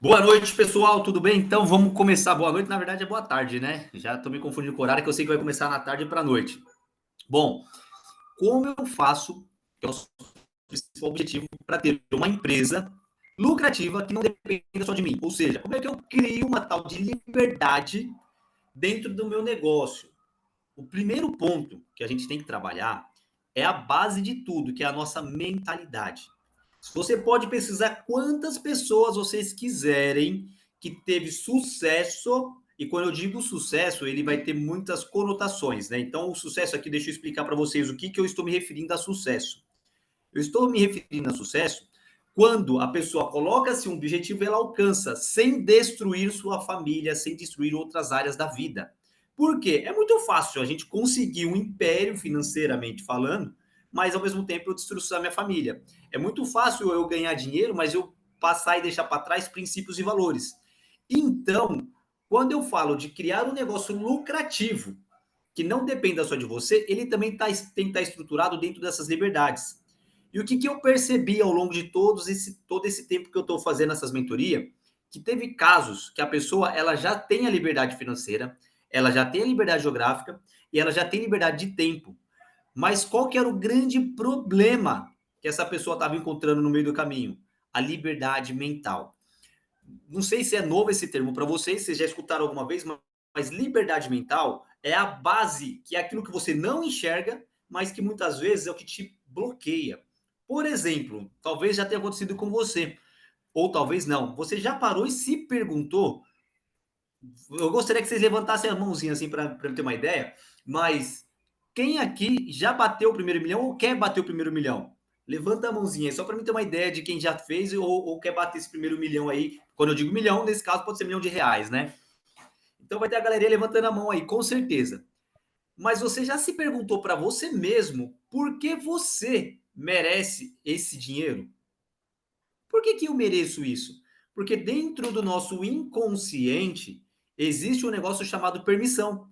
Boa noite, pessoal, tudo bem? Então vamos começar. Boa noite, na verdade é boa tarde, né? Já estou me confundindo com o horário, que eu sei que vai começar na tarde para a noite. Bom, como eu faço, que é o principal objetivo, para ter uma empresa lucrativa que não dependa só de mim? Ou seja, como é que eu crio uma tal de liberdade dentro do meu negócio? O primeiro ponto que a gente tem que trabalhar é a base de tudo, que é a nossa mentalidade. Você pode pesquisar quantas pessoas vocês quiserem que teve sucesso, e quando eu digo sucesso, ele vai ter muitas conotações, né? Então, o sucesso aqui, deixa eu explicar para vocês o que, que eu estou me referindo a sucesso. Eu estou me referindo a sucesso quando a pessoa coloca-se um objetivo e ela alcança, sem destruir sua família, sem destruir outras áreas da vida. Por quê? É muito fácil a gente conseguir um império financeiramente falando, mas ao mesmo tempo eu destruir a minha família. É muito fácil eu ganhar dinheiro, mas eu passar e deixar para trás princípios e valores. Então, quando eu falo de criar um negócio lucrativo, que não dependa só de você, ele também tem que estar estruturado dentro dessas liberdades. E o que, que eu percebi ao longo de todo esse tempo que eu estou fazendo essas mentorias, que teve casos que a pessoa ela já tem a liberdade financeira, ela já tem a liberdade geográfica e ela já tem liberdade de tempo. Mas qual que era o grande problema que essa pessoa estava encontrando no meio do caminho? A liberdade mental. Não sei se é novo esse termo para vocês, vocês já escutaram alguma vez, mas liberdade mental é a base, que é aquilo que você não enxerga, mas que muitas vezes é o que te bloqueia. Por exemplo, talvez já tenha acontecido com você, ou talvez não. Você já parou e se perguntou? Eu gostaria que vocês levantassem a mãozinha assim para eu ter uma ideia, mas quem aqui já bateu o primeiro milhão ou quer bater o primeiro milhão? Levanta a mãozinha aí, só para mim ter uma ideia de quem já fez ou quer bater esse primeiro milhão aí. Quando eu digo milhão, nesse caso pode ser milhão de reais, né? Então vai ter a galerinha levantando a mão aí, com certeza. Mas você já se perguntou para você mesmo por que você merece esse dinheiro? Por que, que eu mereço isso? Porque dentro do nosso inconsciente existe um negócio chamado permissão.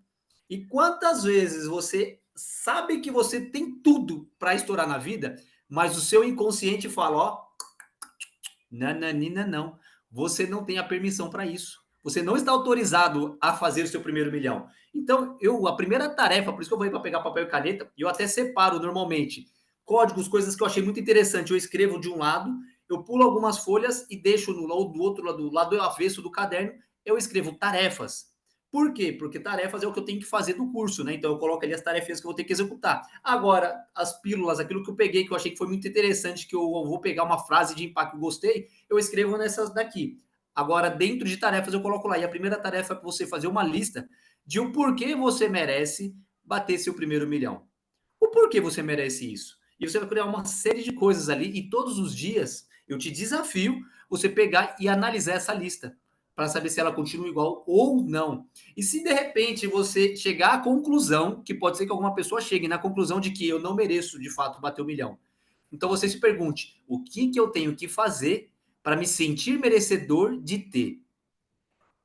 E quantas vezes você sabe que você tem tudo para estourar na vida, mas o seu inconsciente fala, ó, nananina não, você não tem a permissão para isso. Você não está autorizado a fazer o seu primeiro milhão. Então, a primeira tarefa, por isso que eu vou ir para pegar papel e caneta, e eu até separo normalmente códigos, coisas que eu achei muito interessante. Eu escrevo de um lado, eu pulo algumas folhas e deixo do outro lado, do lado avesso do caderno, eu escrevo tarefas. Por quê? Porque tarefas é o que eu tenho que fazer do curso, né? Então eu coloco ali as tarefas que eu vou ter que executar. Agora, as pílulas, aquilo que eu peguei, que eu achei que foi muito interessante, que eu vou pegar uma frase de impacto que eu gostei, eu escrevo nessas daqui. Agora, dentro de tarefas, eu coloco lá. E a primeira tarefa é para você fazer uma lista de o porquê você merece bater seu primeiro milhão. O porquê você merece isso? E você vai criar uma série de coisas ali, e todos os dias eu te desafio você pegar e analisar essa lista para saber se ela continua igual ou não. E se de repente você chegar à conclusão, que pode ser que alguma pessoa chegue na conclusão de que eu não mereço de fato bater o milhão. Então você se pergunte: o que, que eu tenho que fazer para me sentir merecedor de ter?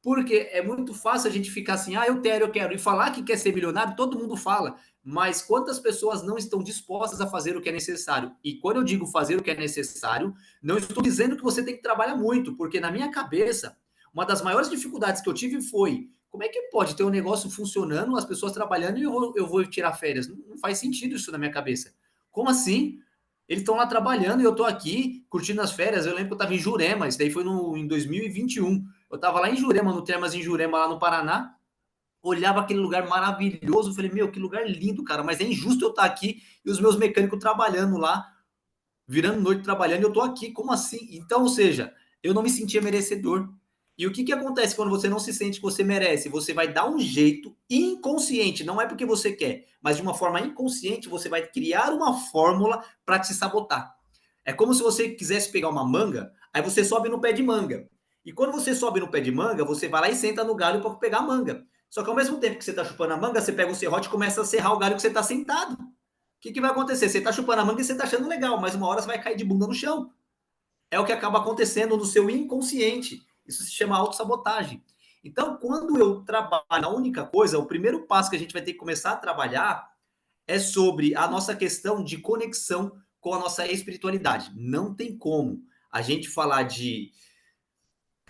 Porque é muito fácil a gente ficar assim, ah, eu quero, e falar que quer ser milionário, todo mundo fala, mas quantas pessoas não estão dispostas a fazer o que é necessário? E quando eu digo fazer o que é necessário, não estou dizendo que você tem que trabalhar muito, porque na minha cabeça, uma das maiores dificuldades que eu tive foi, como é que pode ter um negócio funcionando, as pessoas trabalhando e eu vou tirar férias? Não faz sentido isso na minha cabeça. Como assim? Eles estão lá trabalhando e eu estou aqui curtindo as férias. Eu lembro que eu estava em Jurema, isso daí foi em 2021. Eu estava lá em Jurema, no Termas em Jurema, lá no Paraná, olhava aquele lugar maravilhoso, falei, meu, que lugar lindo, cara, mas é injusto eu estar aqui e os meus mecânicos trabalhando lá, virando noite trabalhando, e eu estou aqui, como assim? Então, ou seja, eu não me sentia merecedor. E o que, que acontece quando você não se sente que você merece? Você vai dar um jeito inconsciente, não é porque você quer, mas de uma forma inconsciente, você vai criar uma fórmula para te sabotar. É como se você quisesse pegar uma manga, aí você sobe no pé de manga. E quando você sobe no pé de manga, você vai lá e senta no galho para pegar a manga. Só que ao mesmo tempo que você está chupando a manga, você pega o serrote e começa a serrar o galho que você está sentado. O que, que vai acontecer? Você está chupando a manga e você está achando legal, mas uma hora você vai cair de bunda no chão. É o que acaba acontecendo no seu inconsciente. Isso se chama autossabotagem. Então, quando eu trabalho a única coisa, o primeiro passo que a gente vai ter que começar a trabalhar é sobre a nossa questão de conexão com a nossa espiritualidade. Não tem como a gente falar de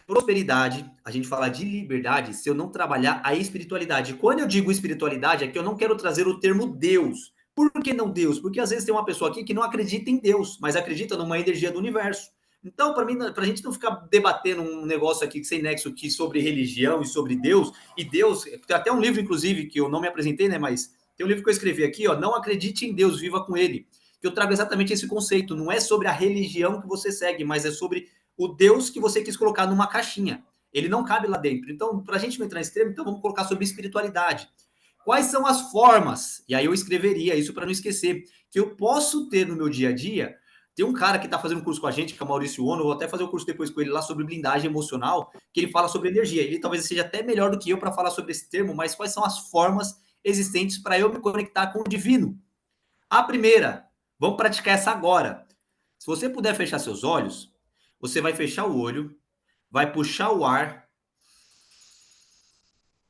prosperidade, a gente falar de liberdade, se eu não trabalhar a espiritualidade. Quando eu digo espiritualidade, é que eu não quero trazer o termo Deus. Por que não Deus? Porque às vezes tem uma pessoa aqui que não acredita em Deus, mas acredita numa energia do universo. Então, para mim, para a gente não ficar debatendo um negócio aqui sem nexo aqui sobre religião e sobre Deus, e Deus, tem até um livro, inclusive, que eu não me apresentei, né? Mas tem um livro que eu escrevi aqui, ó, Não Acredite em Deus, Viva com Ele. Que eu trago exatamente esse conceito. Não é sobre a religião que você segue, mas é sobre o Deus que você quis colocar numa caixinha. Ele não cabe lá dentro. Então, para a gente não entrar em extremo, então vamos colocar sobre espiritualidade. Quais são as formas? E aí eu escreveria isso para não esquecer, que eu posso ter no meu dia a dia. Tem um cara que está fazendo um curso com a gente, que é o Maurício Ono, eu vou até fazer o curso depois com ele lá sobre blindagem emocional, que ele fala sobre energia. Ele talvez seja até melhor do que eu para falar sobre esse termo, mas quais são as formas existentes para eu me conectar com o divino? A primeira, vamos praticar essa agora. Se você puder fechar seus olhos, você vai fechar o olho, vai puxar o ar,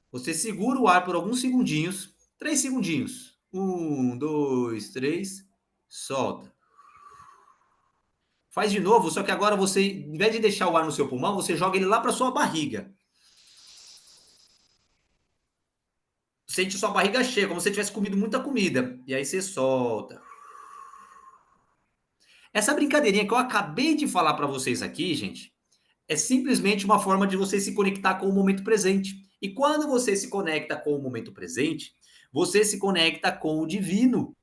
você segura o ar por alguns segundinhos, 3 segundinhos. 1, 2, 3, solta. Faz de novo, só que agora você, em vez de deixar o ar no seu pulmão, você joga ele lá para sua barriga. Sente sua barriga cheia, como se você tivesse comido muita comida. E aí você solta. Essa brincadeirinha que eu acabei de falar para vocês aqui, gente, é simplesmente uma forma de você se conectar com o momento presente. E quando você se conecta com o momento presente, você se conecta com o divino.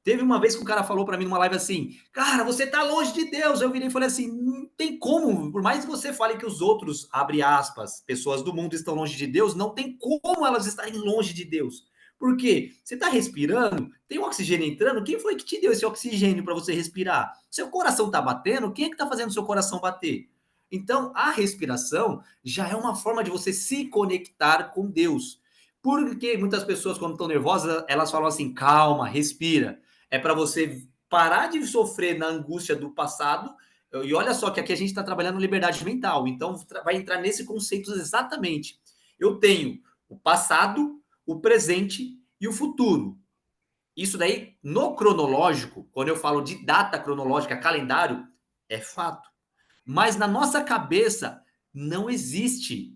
Teve uma vez que um cara falou para mim numa live assim: "Cara, você tá longe de Deus". Eu virei e falei assim: "Não tem como, por mais que você fale que os outros, abre aspas, pessoas do mundo estão longe de Deus, não tem como elas estarem longe de Deus. Por quê? Você está respirando, tem um oxigênio entrando, quem foi que te deu esse oxigênio para você respirar? Seu coração está batendo, quem é que está fazendo seu coração bater? Então, a respiração já é uma forma de você se conectar com Deus. Porque muitas pessoas, quando estão nervosas, elas falam assim: calma, respira. É para você parar de sofrer na angústia do passado. E olha só que aqui a gente está trabalhando liberdade mental, então vai entrar nesse conceito exatamente. Eu tenho o passado, o presente e o futuro. Isso daí, no cronológico, quando eu falo de data cronológica, calendário, é fato. Mas na nossa cabeça não existe.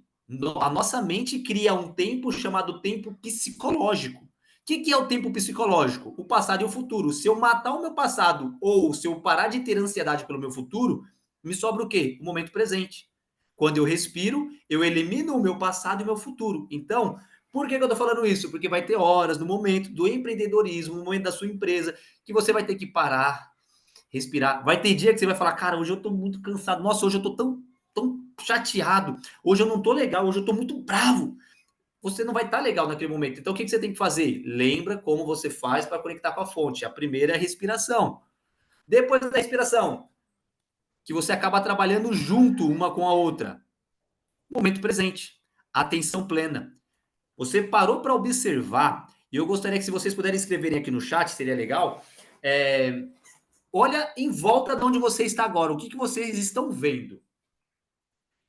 A nossa mente cria um tempo chamado tempo psicológico. O que é o tempo psicológico? O passado e o futuro. Se eu matar o meu passado ou se eu parar de ter ansiedade pelo meu futuro, me sobra o quê? O momento presente. Quando eu respiro, eu elimino o meu passado e o meu futuro. Então, por que eu estou falando isso? Porque vai ter horas no momento do empreendedorismo, no momento da sua empresa, que você vai ter que parar, respirar. Vai ter dia que você vai falar, cara, hoje eu tô muito cansado. Nossa, hoje eu tô tão chateado. Hoje eu não tô legal, hoje eu tô muito bravo. Você não vai estar legal naquele momento. Então, o que você tem que fazer? Lembra como você faz para conectar com a fonte. A primeira é a respiração. Depois da respiração, que você acaba trabalhando junto uma com a outra. Momento presente. Atenção plena. Você parou para observar, e eu gostaria que se vocês puderem escreverem aqui no chat, seria legal. Olha em volta de onde você está agora. O que vocês estão vendo?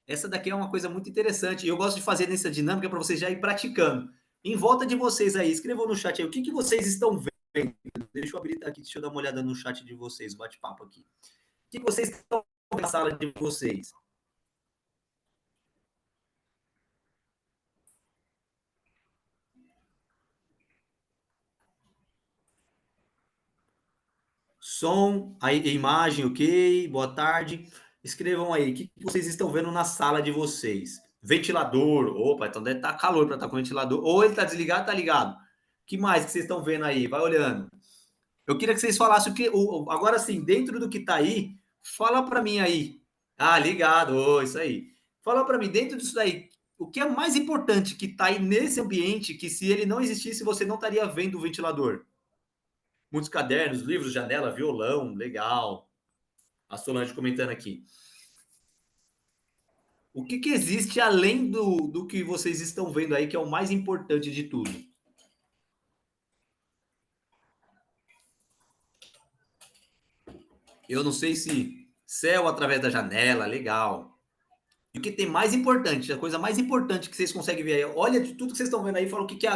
Essa daqui é uma coisa muito interessante. Eu gosto de fazer nessa dinâmica para vocês já ir praticando. Em volta de vocês aí, escrevam no chat aí o que vocês estão vendo. Deixa eu abrir aqui, deixa eu dar uma olhada no chat de vocês, bate-papo aqui. O que vocês estão vendo na sala de vocês? Som, a imagem, ok, boa tarde. Escrevam aí, o que vocês estão vendo na sala de vocês? Ventilador, opa, então deve estar calor para estar com ventilador. Ou ele está desligado, está ligado. O que mais que vocês estão vendo aí? Vai olhando. Eu queria que vocês falassem o que. Agora sim, dentro do que está aí, fala para mim aí. Ah, ligado, isso aí. Fala para mim, dentro disso daí, o que é mais importante que está aí nesse ambiente, que se ele não existisse, você não estaria vendo o ventilador? Muitos cadernos, livros, janela, violão, legal. A Solange comentando aqui. O que existe além do que vocês estão vendo aí, que é o mais importante de tudo? Eu não sei se céu através da janela, legal. E o que tem mais importante, a coisa mais importante que vocês conseguem ver aí, olha de tudo que vocês estão vendo aí, fala o que é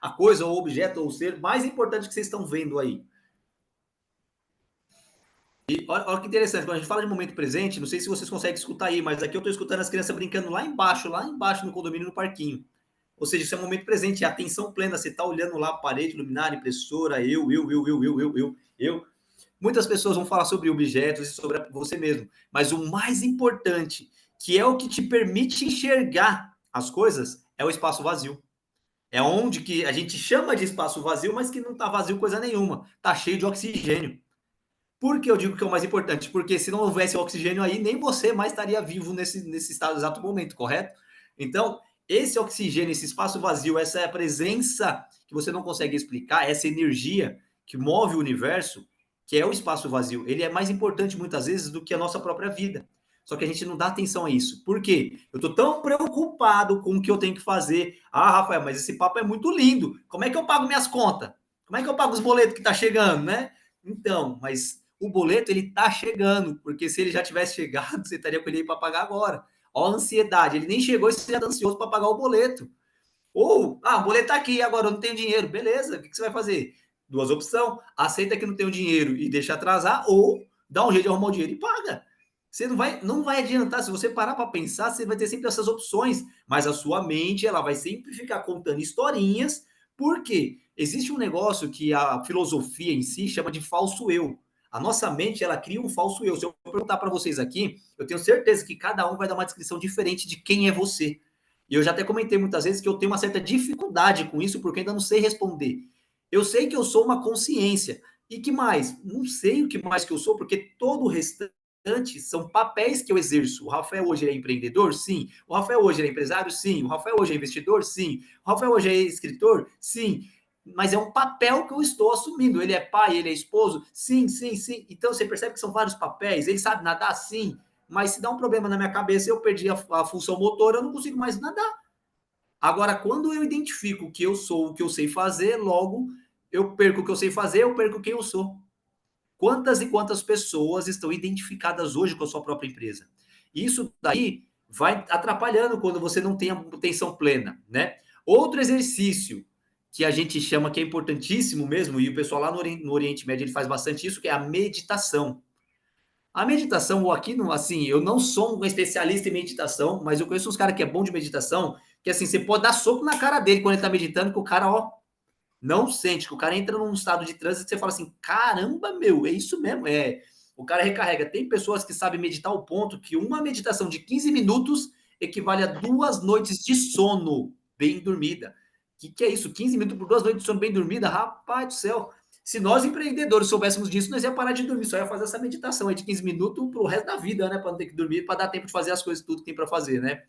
a coisa, ou objeto, ou ser mais importante que vocês estão vendo aí. E olha que interessante, quando a gente fala de momento presente, não sei se vocês conseguem escutar aí, mas aqui eu estou escutando as crianças brincando lá embaixo no condomínio, no parquinho. Ou seja, isso é um momento presente, é atenção plena, você está olhando lá a parede, luminária, impressora, eu. Muitas pessoas vão falar sobre objetos e sobre você mesmo, mas o mais importante, que é o que te permite enxergar as coisas, é o espaço vazio. É onde que a gente chama de espaço vazio, mas que não está vazio coisa nenhuma, está cheio de oxigênio. Por que eu digo que é o mais importante? Porque se não houvesse oxigênio aí, nem você mais estaria vivo nesse estado exato momento, correto? Então, esse oxigênio, esse espaço vazio, essa presença que você não consegue explicar, essa energia que move o universo, que é o espaço vazio, ele é mais importante muitas vezes do que a nossa própria vida. Só que a gente não dá atenção a isso. Por quê? Eu estou tão preocupado com o que eu tenho que fazer. Ah, Rafael, mas esse papo é muito lindo. Como é que eu pago minhas contas? Como é que eu pago os boletos que tá chegando, né? Então, mas o boleto ele tá chegando, porque se ele já tivesse chegado, você estaria com ele aí para pagar agora. Ó a ansiedade, ele nem chegou e você já tá ansioso para pagar o boleto. Ou, o boleto tá aqui, agora eu não tenho dinheiro. Beleza, o que você vai fazer? Duas opções, aceita que não tem o dinheiro e deixa atrasar, ou dá um jeito de arrumar o dinheiro e paga. Você não vai adiantar, se você parar para pensar, você vai ter sempre essas opções, mas a sua mente, ela vai sempre ficar contando historinhas, porque existe um negócio que a filosofia em si chama de falso eu. A nossa mente, ela cria um falso eu. Se eu perguntar para vocês aqui, eu tenho certeza que cada um vai dar uma descrição diferente de quem é você. E eu já até comentei muitas vezes que eu tenho uma certa dificuldade com isso, porque ainda não sei responder. Eu sei que eu sou uma consciência. E que mais? Não sei o que mais que eu sou, porque todo o restante são papéis que eu exerço. O Rafael hoje é empreendedor? Sim. O Rafael hoje é empresário? Sim. O Rafael hoje é investidor? Sim. O Rafael hoje é escritor? Sim. Mas é um papel que eu estou assumindo. Ele é pai, ele é esposo? Sim, sim, sim. Então você percebe que são vários papéis. Ele sabe nadar? Sim. Mas se dá um problema na minha cabeça, eu perdi a função motora, eu não consigo mais nadar. Agora, quando eu identifico o que eu sou, o que eu sei fazer, logo eu perco o que eu sei fazer, eu perco quem eu sou. Quantas e quantas pessoas estão identificadas hoje com a sua própria empresa? Isso daí vai atrapalhando quando você não tem a atenção plena, né? Outro exercício que a gente chama que é importantíssimo mesmo, e o pessoal lá no Oriente Médio ele faz bastante isso, que é a meditação. A meditação, aqui, assim, eu não sou um especialista em meditação, mas eu conheço uns caras que é bom de meditação, que assim, você pode dar soco na cara dele quando ele tá meditando, que o cara, ó, não sente, que o cara entra num estado de trânsito que você fala assim, caramba, meu, é isso mesmo, o cara recarrega. Tem pessoas que sabem meditar ao ponto que uma meditação de 15 minutos equivale a 2 noites de sono bem dormida. Que é isso? 15 minutos por 2 noites de sono bem dormida? Rapaz do céu. Se nós empreendedores soubéssemos disso, nós ia parar de dormir, só ia fazer essa meditação aí de 15 minutos pro resto da vida, né? Para não ter que dormir, para dar tempo de fazer as coisas tudo que tem para fazer, né?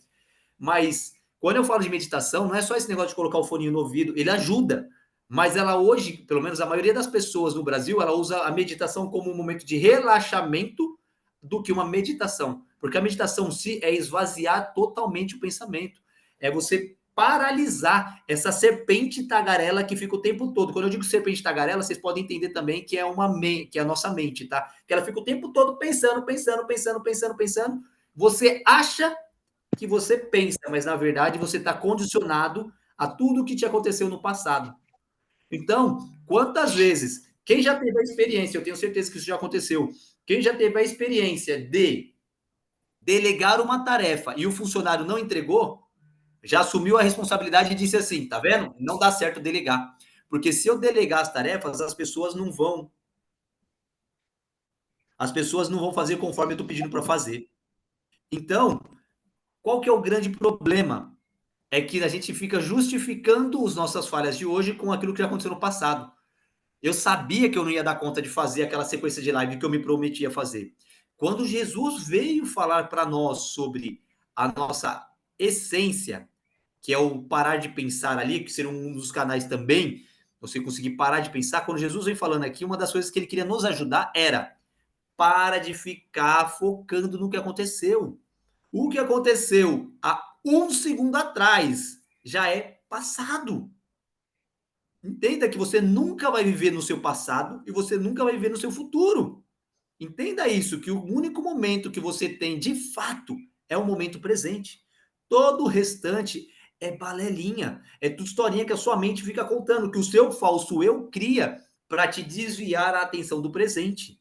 Mas quando eu falo de meditação, não é só esse negócio de colocar o fone no ouvido, ele ajuda. Mas ela hoje, pelo menos a maioria das pessoas no Brasil, ela usa a meditação como um momento de relaxamento do que uma meditação. Porque a meditação em si é esvaziar totalmente o pensamento. É você paralisar essa serpente tagarela que fica o tempo todo. Quando eu digo serpente tagarela, vocês podem entender também que é que é a nossa mente, tá? Que ela fica o tempo todo pensando, pensando, pensando, pensando, pensando. Você acha que você pensa, mas na verdade você está condicionado a tudo que te aconteceu no passado. Então, quantas vezes, quem já teve a experiência, eu tenho certeza que isso já aconteceu, quem já teve a experiência de delegar uma tarefa e o funcionário não entregou, já assumiu a responsabilidade e disse assim, tá vendo? Não dá certo delegar. Porque se eu delegar as tarefas, as pessoas não vão fazer conforme eu estou pedindo para fazer. Então, qual que é o grande problema? É que a gente fica justificando as nossas falhas de hoje com aquilo que já aconteceu no passado. Eu sabia que eu não ia dar conta de fazer aquela sequência de live que eu me prometia fazer. Quando Jesus veio falar para nós sobre a nossa essência, que é o parar de pensar ali, que seria um dos canais também, você conseguir parar de pensar, quando Jesus vem falando aqui, uma das coisas que ele queria nos ajudar era para de ficar focando no que aconteceu. O que aconteceu há um segundo atrás já é passado. Entenda que você nunca vai viver no seu passado e você nunca vai viver no seu futuro. Entenda isso, que o único momento que você tem de fato é o momento presente. Todo o restante é balelinha, é tudo historinha que a sua mente fica contando, que o seu falso eu cria para te desviar a atenção do presente.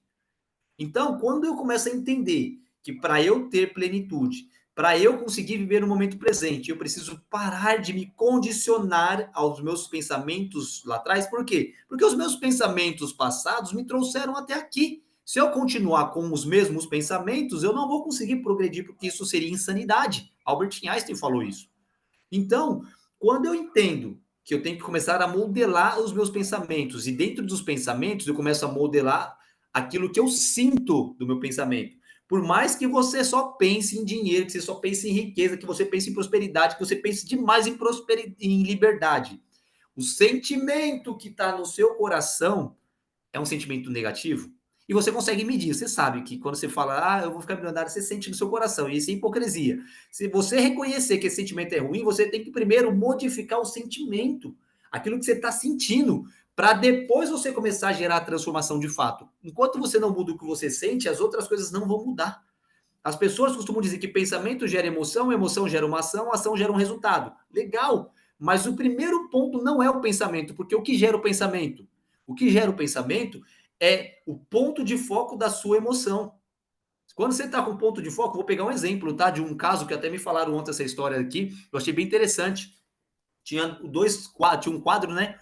Então, quando eu começo a entender que para eu ter plenitude, para eu conseguir viver no momento presente, eu preciso parar de me condicionar aos meus pensamentos lá atrás. Por quê? Porque os meus pensamentos passados me trouxeram até aqui. Se eu continuar com os mesmos pensamentos, eu não vou conseguir progredir, porque isso seria insanidade. Albert Einstein falou isso. Então, quando eu entendo que eu tenho que começar a modelar os meus pensamentos, e dentro dos pensamentos eu começo a modelar aquilo que eu sinto do meu pensamento. Por mais que você só pense em dinheiro, que você só pense em riqueza, que você pense em prosperidade, que você pense demais em liberdade, o sentimento que está no seu coração é um sentimento negativo? E você consegue medir, você sabe que quando você fala, eu vou ficar milionário, você sente no seu coração, e isso é hipocrisia. Se você reconhecer que esse sentimento é ruim, você tem que primeiro modificar o sentimento, aquilo que você está sentindo, para depois você começar a gerar a transformação de fato. Enquanto você não muda o que você sente, as outras coisas não vão mudar. As pessoas costumam dizer que pensamento gera emoção gera uma ação gera um resultado. Legal, mas o primeiro ponto não é o pensamento, porque o que gera o pensamento? O que gera o pensamento é o ponto de foco da sua emoção. Quando você está com ponto de foco, vou pegar um exemplo, tá? De um caso que até me falaram ontem essa história aqui, eu achei bem interessante. Tinha um quadro, né?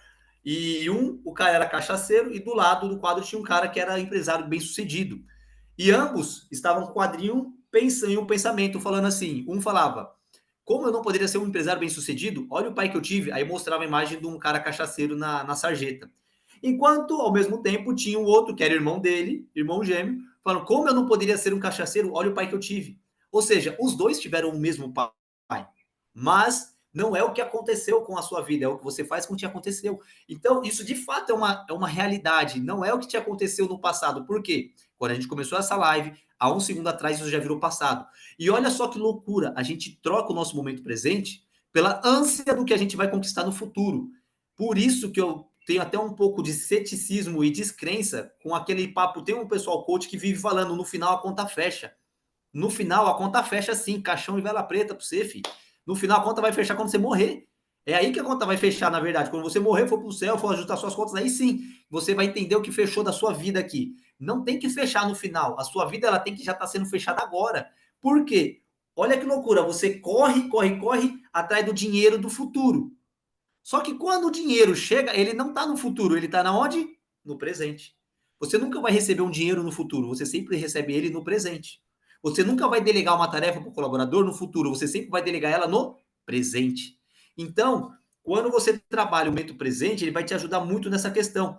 O cara era cachaceiro, e do lado do quadro tinha um cara que era empresário bem sucedido. E ambos estavam com o quadrinho pensando em um pensamento, falando assim: um falava, como eu não poderia ser um empresário bem sucedido, olha o pai que eu tive. Aí mostrava a imagem de um cara cachaceiro na sarjeta. Enquanto, ao mesmo tempo, tinha um outro, que era irmão dele, irmão gêmeo, falando, como eu não poderia ser um cachaceiro, olha o pai que eu tive. Ou seja, os dois tiveram o mesmo pai, mas não é o que aconteceu com a sua vida, é o que você faz com o que te aconteceu. Então, isso de fato é uma realidade, não é o que te aconteceu no passado. Por quê? Quando a gente começou essa live, há um segundo atrás, isso já virou passado. E olha só que loucura, a gente troca o nosso momento presente pela ânsia do que a gente vai conquistar no futuro. Por isso que eu tenho até um pouco de ceticismo e descrença com aquele papo. Tem um pessoal coach que vive falando, no final a conta fecha. No final a conta fecha sim, caixão e vela preta para você, filho. No final a conta vai fechar quando você morrer. É aí que a conta vai fechar, na verdade. Quando você morrer, for para o céu, for ajustar suas contas, aí sim, você vai entender o que fechou da sua vida aqui. Não tem que fechar no final. A sua vida ela tem que já estar sendo fechada agora. Por quê? Olha que loucura. Você corre atrás do dinheiro do futuro. Só que quando o dinheiro chega, ele não está no futuro, ele está na onde? No presente. Você nunca vai receber um dinheiro no futuro, você sempre recebe ele no presente. Você nunca vai delegar uma tarefa para o colaborador no futuro, você sempre vai delegar ela no presente. Então, quando você trabalha o momento presente, ele vai te ajudar muito nessa questão.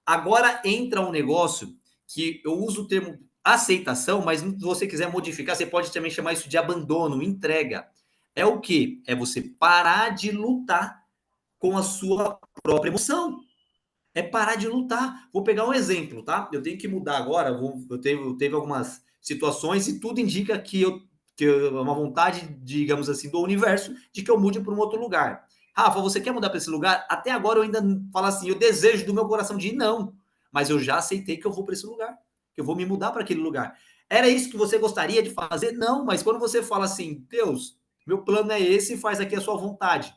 Agora entra um negócio que eu uso o termo aceitação, mas se você quiser modificar, você pode também chamar isso de abandono, entrega. É o quê? É você parar de lutar com a sua própria emoção. É parar de lutar. Vou pegar um exemplo, tá? Eu tenho que mudar agora. Eu teve algumas situações e tudo indica que uma vontade, digamos assim, do universo de que eu mude para um outro lugar. Rafa, você quer mudar para esse lugar? Até agora eu ainda falo assim, eu desejo do meu coração de ir, não. Mas eu já aceitei que eu vou para esse lugar, que eu vou me mudar para aquele lugar. Era isso que você gostaria de fazer? Não, mas quando você fala assim, Deus, meu plano é esse e faz aqui a sua vontade.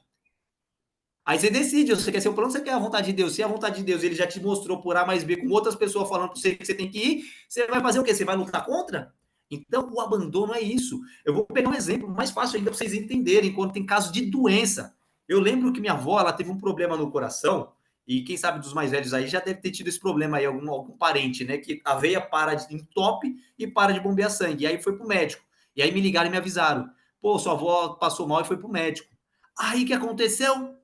Aí você decide, você quer ser o plano, você quer a vontade de Deus. Se a vontade de Deus ele já te mostrou por A mais B com outras pessoas falando para você que você tem que ir, você vai fazer o quê? Você vai lutar contra? Então, o abandono é isso. Eu vou pegar um exemplo mais fácil ainda para vocês entenderem, quando tem caso de doença. Eu lembro que minha avó, ela teve um problema no coração, e quem sabe dos mais velhos aí já deve ter tido esse problema aí, algum parente, né? Que a veia para de entope e para de bombear sangue. E aí foi pro médico. E aí me ligaram e me avisaram. Pô, sua avó passou mal e foi pro médico. Aí o que aconteceu?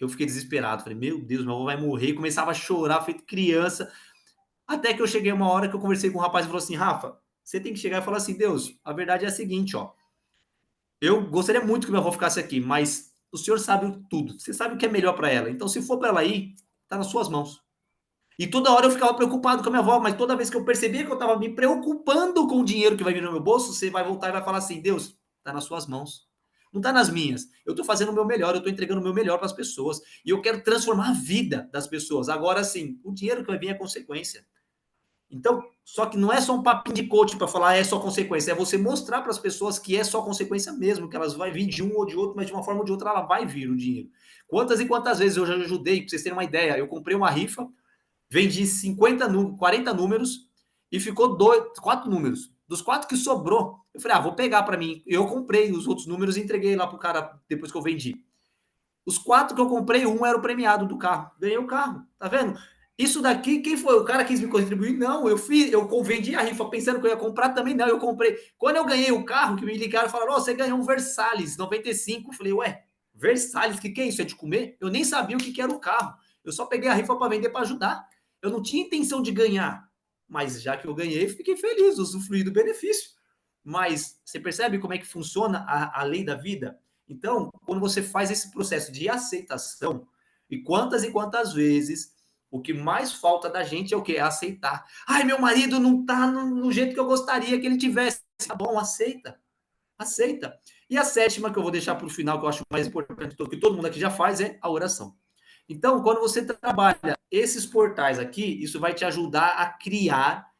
Eu fiquei desesperado. Falei, meu Deus, meu avô vai morrer. E começava a chorar, feito criança. Até que eu cheguei uma hora que eu conversei com um rapaz e falou assim: Rafa, você tem que chegar e falar assim: Deus, a verdade é a seguinte, ó. Eu gostaria muito que minha avó ficasse aqui, mas o senhor sabe tudo. Você sabe o que é melhor para ela. Então, se for para ela ir, tá nas suas mãos. E toda hora eu ficava preocupado com a minha avó, mas toda vez que eu percebia que eu estava me preocupando com o dinheiro que vai vir no meu bolso, você vai voltar e vai falar assim: Deus, está nas suas mãos. Não está nas minhas. Eu estou fazendo o meu melhor, eu estou entregando o meu melhor para as pessoas. E eu quero transformar a vida das pessoas. Agora, sim, o dinheiro que vai vir é consequência. Então, só que não é só um papinho de coach para falar é só consequência, é você mostrar para as pessoas que é só consequência mesmo, que elas vão vir de um ou de outro, mas de uma forma ou de outra ela vai vir o dinheiro. Quantas e quantas vezes eu já ajudei, para vocês terem uma ideia, eu comprei uma rifa, vendi 40 números e ficou 4 números. Dos 4 que sobrou, eu falei, vou pegar para mim. Eu comprei os outros números e entreguei lá pro cara depois que eu vendi. Os 4 que eu comprei, um era o premiado do carro. Ganhei o carro, tá vendo? Isso daqui, quem foi? O cara quis me contribuir? Não, eu vendi a rifa pensando que eu ia comprar também, não, eu comprei. Quando eu ganhei o carro, que me ligaram e falaram, você ganhou um Versalhes 95. Eu falei, ué, Versalhes, que é isso? É de comer? Eu nem sabia o que era o carro. Eu só peguei a rifa para vender para ajudar. Eu não tinha intenção de ganhar, mas já que eu ganhei, fiquei feliz, usufruí do benefício. Mas você percebe como é que funciona a lei da vida? Então, quando você faz esse processo de aceitação, e quantas vezes o que mais falta da gente é o quê? É aceitar. Ai, meu marido não tá no jeito que eu gostaria que ele tivesse. Tá bom, aceita. Aceita. E a sétima, que eu vou deixar para o final, que eu acho mais importante, que todo mundo aqui já faz, é a oração. Então, quando você trabalha esses portais aqui, isso vai te ajudar a criar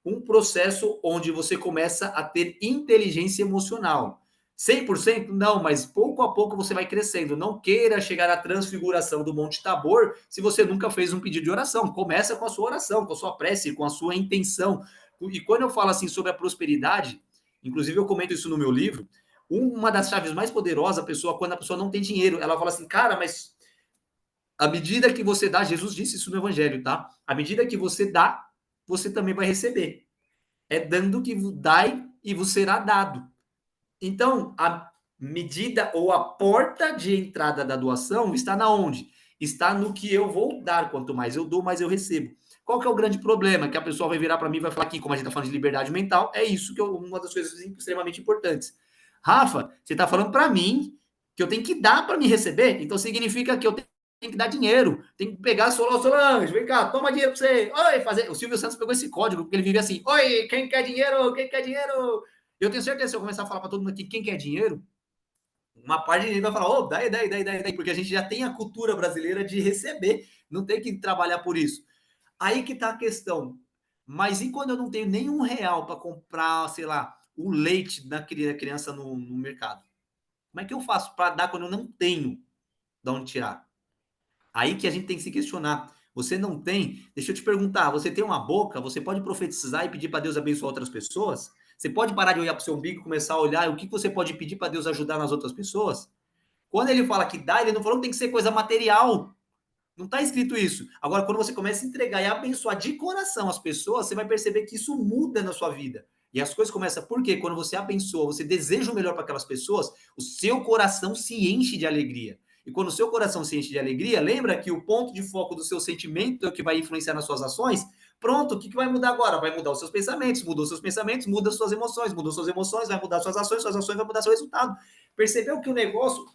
um processo onde você começa a ter inteligência emocional. 100% não, mas pouco a pouco você vai crescendo. Não queira chegar à transfiguração do Monte Tabor se você nunca fez um pedido de oração. Começa com a sua oração, com a sua prece, com a sua intenção. E quando eu falo assim sobre a prosperidade, inclusive eu comento isso no meu livro, uma das chaves mais poderosas, quando a pessoa não tem dinheiro, ela fala assim, cara, mas à medida que você dá, Jesus disse isso no Evangelho, tá? À medida que você dá, você também vai receber. É dando que dai e vos será dado. Então, a medida ou a porta de entrada da doação está na onde? Está no que eu vou dar. Quanto mais eu dou, mais eu recebo. Qual que é o grande problema? Que a pessoa vai virar para mim e vai falar aqui, como a gente está falando de liberdade mental, é isso que é uma das coisas extremamente importantes. Rafa, você está falando para mim que eu tenho que dar para me receber? Então significa que eu tenho que dar dinheiro. Tem que pegar Solange, vem cá, toma dinheiro para você. Oi, fazer. O Silvio Santos pegou esse código, porque ele vive assim: oi, quem quer dinheiro? Quem quer dinheiro? Eu tenho certeza que se eu começar a falar para todo mundo aqui quem quer dinheiro, uma parte de gente vai falar, ô, daí, porque a gente já tem a cultura brasileira de receber, não tem que trabalhar por isso. Aí que tá a questão. Mas e quando eu não tenho nenhum real para comprar, sei lá, o leite da criança no mercado? Como é que eu faço para dar quando eu não tenho de onde tirar? Aí que a gente tem que se questionar. Você não tem? Deixa eu te perguntar, você tem uma boca? Você pode profetizar e pedir para Deus abençoar outras pessoas? Você pode parar de olhar para o seu umbigo e começar a olhar o que você pode pedir para Deus ajudar nas outras pessoas? Quando ele fala que dá, ele não falou que tem que ser coisa material. Não está escrito isso. Agora, quando você começa a entregar e abençoar de coração as pessoas, você vai perceber que isso muda na sua vida. E as coisas começam porque quando você abençoa, você deseja o melhor para aquelas pessoas, o seu coração se enche de alegria. E quando o seu coração se enche de alegria, lembra que o ponto de foco do seu sentimento é o que vai influenciar nas suas ações? Pronto, o que vai mudar agora? Vai mudar os seus pensamentos, mudou os seus pensamentos, muda as suas emoções, mudou suas emoções, vai mudar suas ações vai mudar seu resultado. Percebeu que o negócio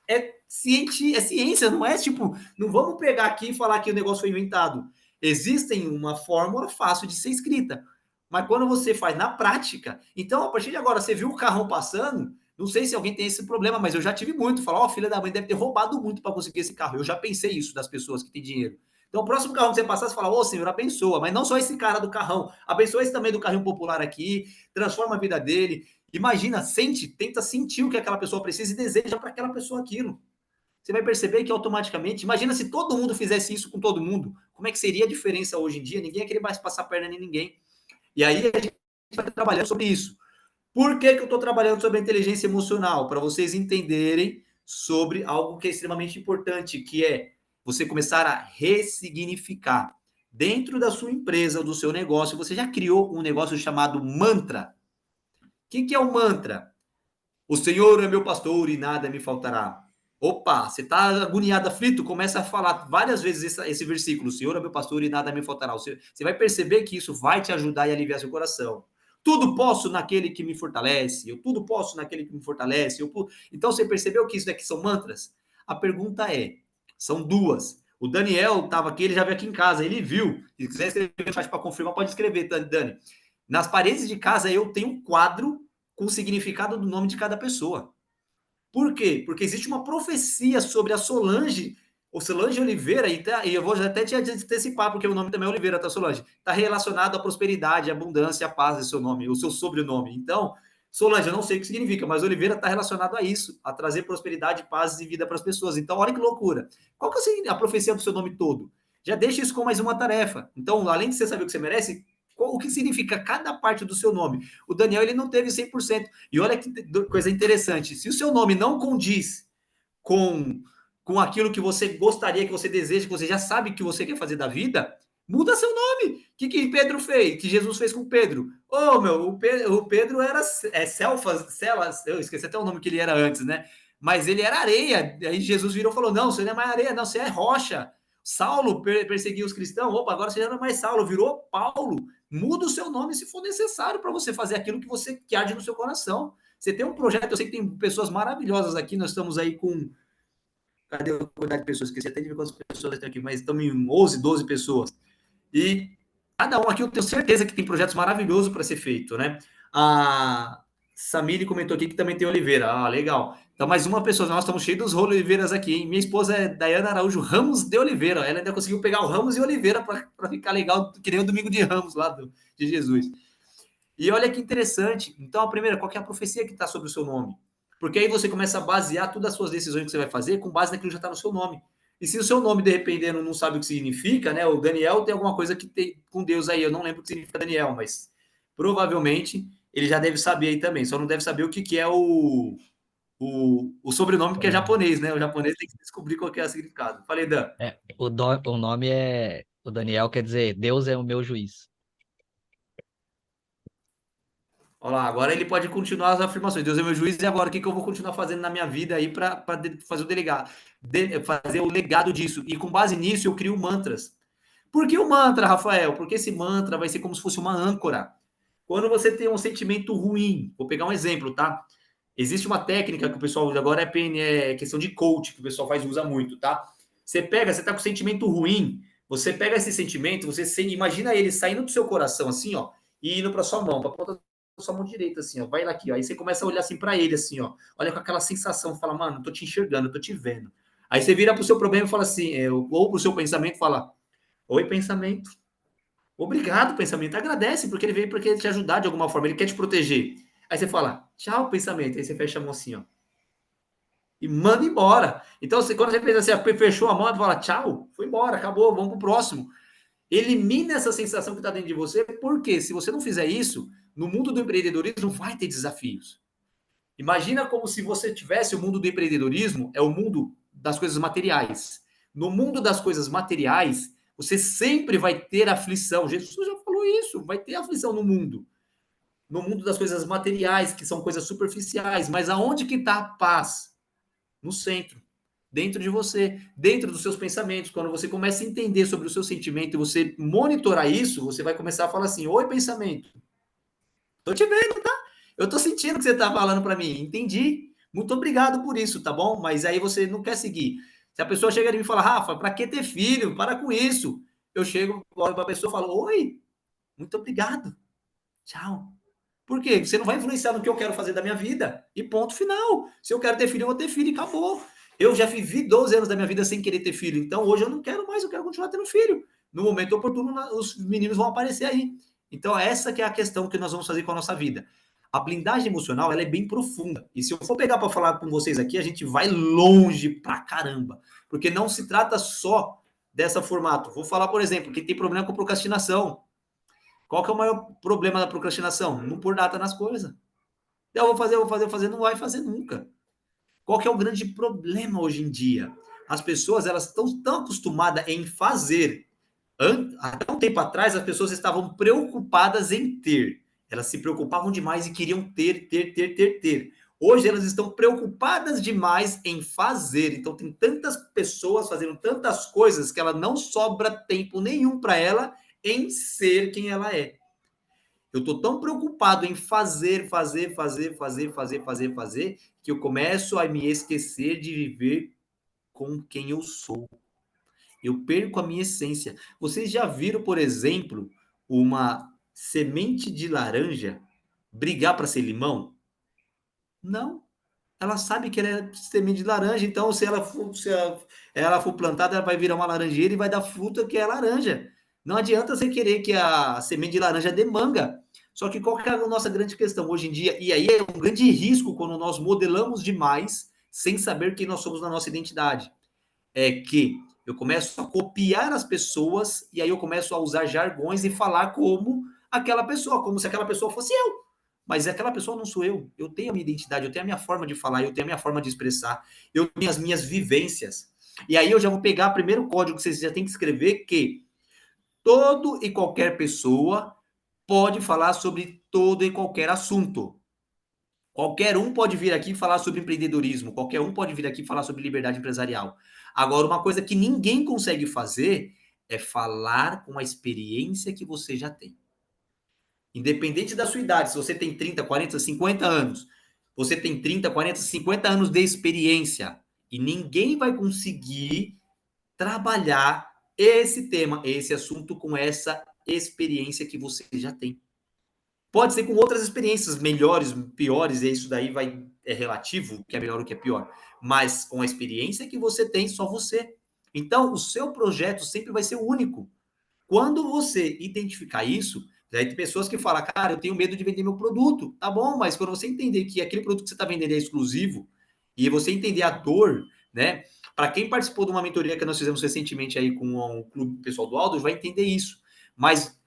é ciência, não é tipo, não vamos pegar aqui e falar que o negócio foi inventado. Existem uma fórmula fácil de ser escrita, mas quando você faz na prática, então a partir de agora você viu o carrão passando, não sei se alguém tem esse problema, mas eu já tive muito, falar, ó, filha da mãe deve ter roubado muito para conseguir esse carro. Eu já pensei isso das pessoas que têm dinheiro. Então, o próximo carro que você passar, você fala, ô, Senhor, abençoa, mas não só esse cara do carrão, abençoa esse também do carrinho popular aqui, transforma a vida dele. Imagina, sente, tenta sentir o que aquela pessoa precisa e deseja para aquela pessoa aquilo. Você vai perceber que automaticamente, imagina se todo mundo fizesse isso com todo mundo, como é que seria a diferença hoje em dia? Ninguém ia querer mais passar perna em ninguém. E aí a gente vai trabalhando sobre isso. Por que eu estou trabalhando sobre a inteligência emocional? Para vocês entenderem sobre algo que é extremamente importante, que é você começar a ressignificar. Dentro da sua empresa, do seu negócio, você já criou um negócio chamado mantra. O que é o mantra? O Senhor é meu pastor e nada me faltará. Opa, você está agoniado, aflito, começa a falar várias vezes esse versículo. O Senhor é meu pastor e nada me faltará. Você vai perceber que isso vai te ajudar e aliviar seu coração. Tudo posso naquele que me fortalece. Eu tudo posso naquele que me fortalece. Então você percebeu que isso daqui são mantras? A pergunta é, são duas. O Daniel estava aqui, ele já veio aqui em casa, ele viu. Se quiser escrever para confirmar, pode escrever, Dani. Nas paredes de casa eu tenho um quadro com o significado do nome de cada pessoa. Por quê? Porque existe uma profecia sobre a Solange, ou Solange Oliveira, e eu vou até te antecipar, porque o nome também é Oliveira, tá, Solange? Está relacionado à prosperidade, à abundância, à paz, é seu nome, o seu sobrenome. Então, Solange, eu não sei o que significa, mas Oliveira está relacionado a isso, a trazer prosperidade, paz e vida para as pessoas. Então, olha que loucura. Qual que é a profecia do seu nome todo? Já deixa isso com mais uma tarefa. Então, além de você saber o que você merece, o que significa cada parte do seu nome. O Daniel, ele não teve 100%. E olha que coisa interessante, se o seu nome não condiz com, com aquilo que você gostaria, que você deseja, que você já sabe que você quer fazer da vida, muda seu nome. O que Pedro fez? Que Jesus fez com Pedro? Ô, meu, o Pedro era Celas, eu esqueci até o nome que ele era antes, né? Mas ele era areia. Aí Jesus virou e falou: não, você não é mais areia, não, você é rocha. Saulo perseguia os cristãos. Opa, agora você já não é mais Saulo, virou Paulo. Muda o seu nome se for necessário para você fazer aquilo que você que arde no seu coração. Você tem um projeto, eu sei que tem pessoas maravilhosas aqui, nós estamos aí com. Cadê a quantidade de pessoas? Esqueci até de ver quantas pessoas tem aqui, mas estamos em 11, 12 pessoas. E cada um aqui eu tenho certeza que tem projetos maravilhosos para ser feito, né? A Samile comentou aqui que também tem Oliveira. Ah, legal. Então, mais uma pessoa, nós estamos cheios dos Oliveiras aqui, hein? Minha esposa é Dayana Araújo Ramos de Oliveira. Ela ainda conseguiu pegar o Ramos e Oliveira para ficar legal, que nem o Domingo de Ramos lá de Jesus. E olha que interessante. Então, a primeira, qual que é a profecia que está sobre o seu nome? Porque aí você começa a basear todas as suas decisões que você vai fazer com base naquilo que já está no seu nome. E se o seu nome, de repente, não sabe o que significa, né? O Daniel tem alguma coisa que tem com Deus aí. Eu não lembro o que significa Daniel, mas provavelmente ele já deve saber aí também. Só não deve saber o que é o sobrenome, porque é japonês, né? O japonês tem que descobrir qual que é o significado. Falei, Dan. O nome é. O Daniel quer dizer Deus é o meu juiz. Olha lá, agora ele pode continuar as afirmações. Deus é meu juiz, e agora o que eu vou continuar fazendo na minha vida aí para fazer o delegado, fazer o legado disso? E com base nisso eu crio mantras. Por que o mantra, Rafael? Porque esse mantra vai ser como se fosse uma âncora. Quando você tem um sentimento ruim, vou pegar um exemplo, tá? Existe uma técnica que o pessoal usa agora, é questão de coach, que o pessoal usa muito, tá? Você tá com sentimento ruim, você pega esse sentimento, imagina ele saindo do seu coração assim, ó, e indo para sua mão, para ponta da sua mão direita, assim, ó, vai lá aqui, ó, aí você começa a olhar assim para ele, assim, ó, olha com aquela sensação, fala, mano, tô te enxergando, tô te vendo. Aí você vira pro seu problema e fala assim, ou pro seu pensamento, fala, oi, pensamento. Obrigado, pensamento. Agradece, porque ele veio porque te ajudar de alguma forma, ele quer te proteger. Aí você fala, tchau, pensamento. Aí você fecha a mão assim, ó. E manda embora. Então, quando você fez assim, fechou a mão, você fala, tchau, foi embora, acabou, vamos pro próximo. Elimina essa sensação que está dentro de você, porque se você não fizer isso, no mundo do empreendedorismo não vai ter desafios. Imagina como se você tivesse o mundo do empreendedorismo, é o mundo das coisas materiais. No mundo das coisas materiais, você sempre vai ter aflição. Jesus já falou isso, vai ter aflição no mundo. No mundo das coisas materiais, que são coisas superficiais, mas aonde que está a paz? No centro, dentro de você, dentro dos seus pensamentos. Quando você começa a entender sobre o seu sentimento e você monitorar isso, você vai começar a falar assim: oi, pensamento, tô te vendo, tá? Eu tô sentindo que você tá falando para mim. Entendi. Muito obrigado por isso, tá bom? Mas aí você não quer seguir. Se a pessoa chega de mim e fala, Rafa, para que ter filho? Para com isso. Eu chego, olho para a pessoa e falo, oi, muito obrigado. Tchau. Por quê? Você não vai influenciar no que eu quero fazer da minha vida. E ponto final. Se eu quero ter filho, eu vou ter filho e acabou. Eu já vivi 12 anos da minha vida sem querer ter filho. Então hoje eu não quero mais, eu quero continuar tendo filho. No momento oportuno, os meninos vão aparecer aí. Então essa que é a questão que nós vamos fazer com a nossa vida. A blindagem emocional, ela é bem profunda. E se eu for pegar para falar com vocês aqui, a gente vai longe pra caramba. Porque não se trata só dessa formato. Vou falar, por exemplo, quem tem problema com procrastinação. Qual que é o maior problema da procrastinação? Não pôr data nas coisas. Eu vou fazer, não vai fazer nunca. Qual que é o grande problema hoje em dia? As pessoas, elas estão tão acostumadas em fazer. Até um tempo atrás, as pessoas estavam preocupadas em ter. Elas se preocupavam demais e queriam ter. Hoje elas estão preocupadas demais em fazer. Então tem tantas pessoas fazendo tantas coisas que ela não sobra tempo nenhum para ela em ser quem ela é. Eu estou tão preocupado em fazer, que eu começo a me esquecer de viver com quem eu sou. Eu perco a minha essência. Vocês já viram, por exemplo, uma semente de laranja brigar para ser limão? Não. Ela sabe que ela é semente de laranja, então se ela for plantada, ela vai virar uma laranjeira e vai dar fruta que é laranja. Não adianta você querer que a semente de laranja dê manga. Só que qual que é a nossa grande questão hoje em dia? E aí é um grande risco quando nós modelamos demais sem saber quem nós somos na nossa identidade. É que eu começo a copiar as pessoas e aí eu começo a usar jargões e falar como aquela pessoa, como se aquela pessoa fosse eu. Mas aquela pessoa não sou eu. Eu tenho a minha identidade, eu tenho a minha forma de falar, eu tenho a minha forma de expressar, eu tenho as minhas vivências. E aí eu já vou pegar o primeiro código que vocês já têm que escrever, que todo e qualquer pessoa pode falar sobre todo e qualquer assunto. Qualquer um pode vir aqui falar sobre empreendedorismo, qualquer um pode vir aqui falar sobre liberdade empresarial. Agora, uma coisa que ninguém consegue fazer é falar com a experiência que você já tem. Independente da sua idade, se você tem 30, 40, 50 anos, você tem 30, 40, 50 anos de experiência e ninguém vai conseguir trabalhar esse tema, esse assunto com essa experiência que você já tem. Pode ser com outras experiências, melhores, piores, e isso daí é relativo, o que é melhor, o que é pior. Mas com a experiência que você tem, só você. Então, o seu projeto sempre vai ser único. Quando você identificar isso, daí tem pessoas que falam, cara, eu tenho medo de vender meu produto. Tá bom, mas quando você entender que aquele produto que você está vendendo é exclusivo, e você entender a dor, né? Para quem participou de uma mentoria que nós fizemos recentemente aí com o clube pessoal do Aldo, vai entender isso. Mas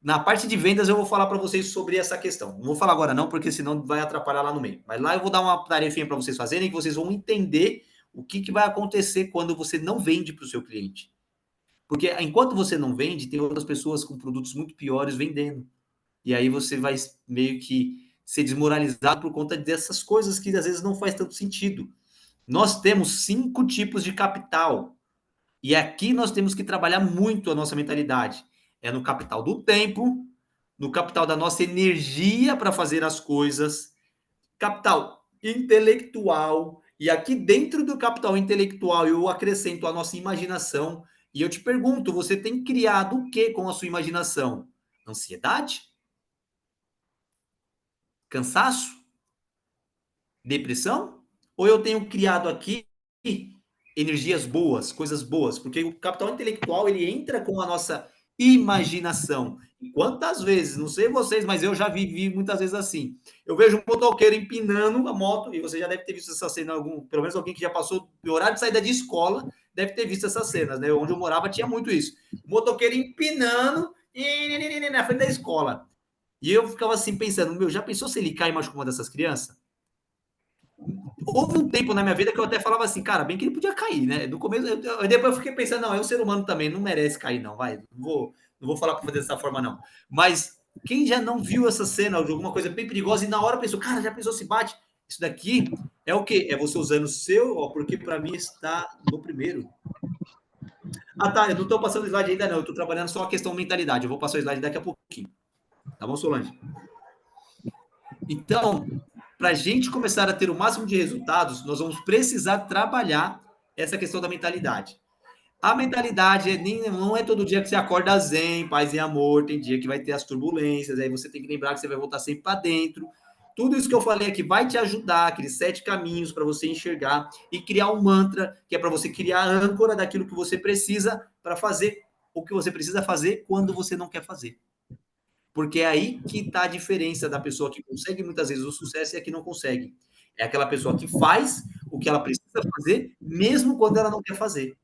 na parte de vendas eu vou falar para vocês sobre essa questão. Não vou falar agora não, porque senão vai atrapalhar lá no meio. Mas lá eu vou dar uma tarefinha para vocês fazerem que vocês vão entender o que vai acontecer quando você não vende para o seu cliente. Porque enquanto você não vende, tem outras pessoas com produtos muito piores vendendo. E aí você vai meio que ser desmoralizado por conta dessas coisas que às vezes não faz tanto sentido. Nós temos 5 tipos de capital. E aqui nós temos que trabalhar muito a nossa mentalidade. É no capital do tempo, no capital da nossa energia para fazer as coisas, capital intelectual. E aqui dentro do capital intelectual eu acrescento a nossa imaginação. E eu te pergunto, você tem criado o que com a sua imaginação? Ansiedade? Cansaço? Depressão? Ou eu tenho criado aqui energias boas, coisas boas? Porque o capital intelectual, ele entra com a nossa imaginação. E quantas vezes, não sei vocês, mas eu já vivi muitas vezes assim. Eu vejo um motoqueiro empinando a moto, e você já deve ter visto essa cena, pelo menos alguém que já passou no horário de saída de escola, deve ter visto essas cenas, né? Onde eu morava tinha muito isso. O motoqueiro empinando na frente da escola. E eu ficava assim pensando, meu, já pensou se ele cai e machuca uma dessas crianças? Houve um tempo na minha vida que eu até falava assim, cara, bem que ele podia cair, né? No começo, depois eu fiquei pensando, não, é um ser humano também, não merece cair, não, vai. Não vou falar para fazer dessa forma, não. Mas quem já não viu essa cena de alguma coisa bem perigosa e na hora pensou, cara, já pensou se bate? Isso daqui é o quê? É você usando o seu, ó, porque para mim está no primeiro. Ah, tá, eu não estou passando o slide ainda, não. Eu estou trabalhando só a questão mentalidade. Eu vou passar o slide daqui a pouquinho. Tá bom, Solange? Então, para a gente começar a ter o máximo de resultados, nós vamos precisar trabalhar essa questão da mentalidade. A mentalidade não é todo dia que você acorda zen, paz e amor, tem dia que vai ter as turbulências, aí você tem que lembrar que você vai voltar sempre para dentro. Tudo isso que eu falei aqui vai te ajudar, aqueles 7 caminhos para você enxergar e criar um mantra, que é para você criar a âncora daquilo que você precisa para fazer o que você precisa fazer quando você não quer fazer. Porque é aí que está a diferença da pessoa que consegue muitas vezes o sucesso e a que não consegue. É aquela pessoa que faz o que ela precisa fazer, mesmo quando ela não quer fazer.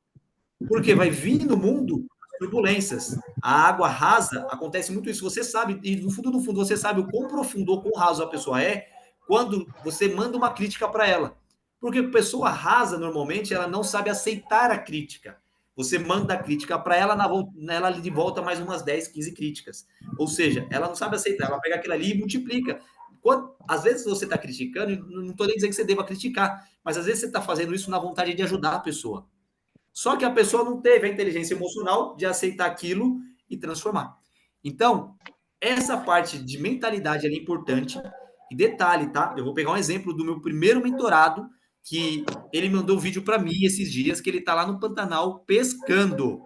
Porque vai vir no mundo turbulências. A água rasa, acontece muito isso. Você sabe, e no fundo do fundo, você sabe o quão profundo ou quão raso a pessoa é quando você manda uma crítica para ela. Porque a pessoa rasa, normalmente, ela não sabe aceitar a crítica. Você manda a crítica para ela, ela de volta mais umas 10, 15 críticas. Ou seja, ela não sabe aceitar, ela pega aquilo ali e multiplica. Às vezes você está criticando, não estou nem dizendo que você deva criticar, mas às vezes você está fazendo isso na vontade de ajudar a pessoa. Só que a pessoa não teve a inteligência emocional de aceitar aquilo e transformar. Então, essa parte de mentalidade é importante. E detalhe, tá? Eu vou pegar um exemplo do meu primeiro mentorado, que ele mandou um vídeo para mim esses dias, que ele tá lá no Pantanal pescando.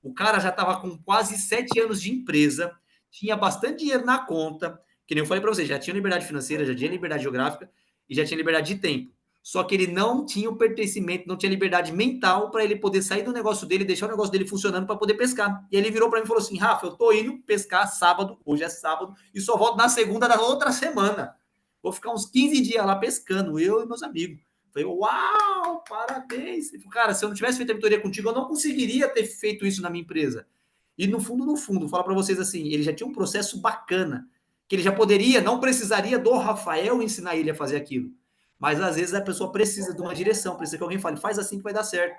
O cara já estava com quase 7 anos de empresa, tinha bastante dinheiro na conta, que nem eu falei para você, já tinha liberdade financeira, já tinha liberdade geográfica e já tinha liberdade de tempo. Só que ele não tinha o pertencimento, não tinha liberdade mental para ele poder sair do negócio dele, deixar o negócio dele funcionando para poder pescar. E ele virou para mim e falou assim: Rafa, eu tô indo pescar sábado, hoje é sábado, e só volto na segunda da outra semana. Vou ficar uns 15 dias lá pescando, eu e meus amigos. Falei, uau, parabéns. Cara, se eu não tivesse feito a mentoria contigo, eu não conseguiria ter feito isso na minha empresa. E no fundo, falo para vocês assim, ele já tinha um processo bacana, que ele já poderia, não precisaria do Rafael ensinar ele a fazer aquilo. Mas às vezes a pessoa precisa de uma direção, precisa que alguém fale, faz assim que vai dar certo.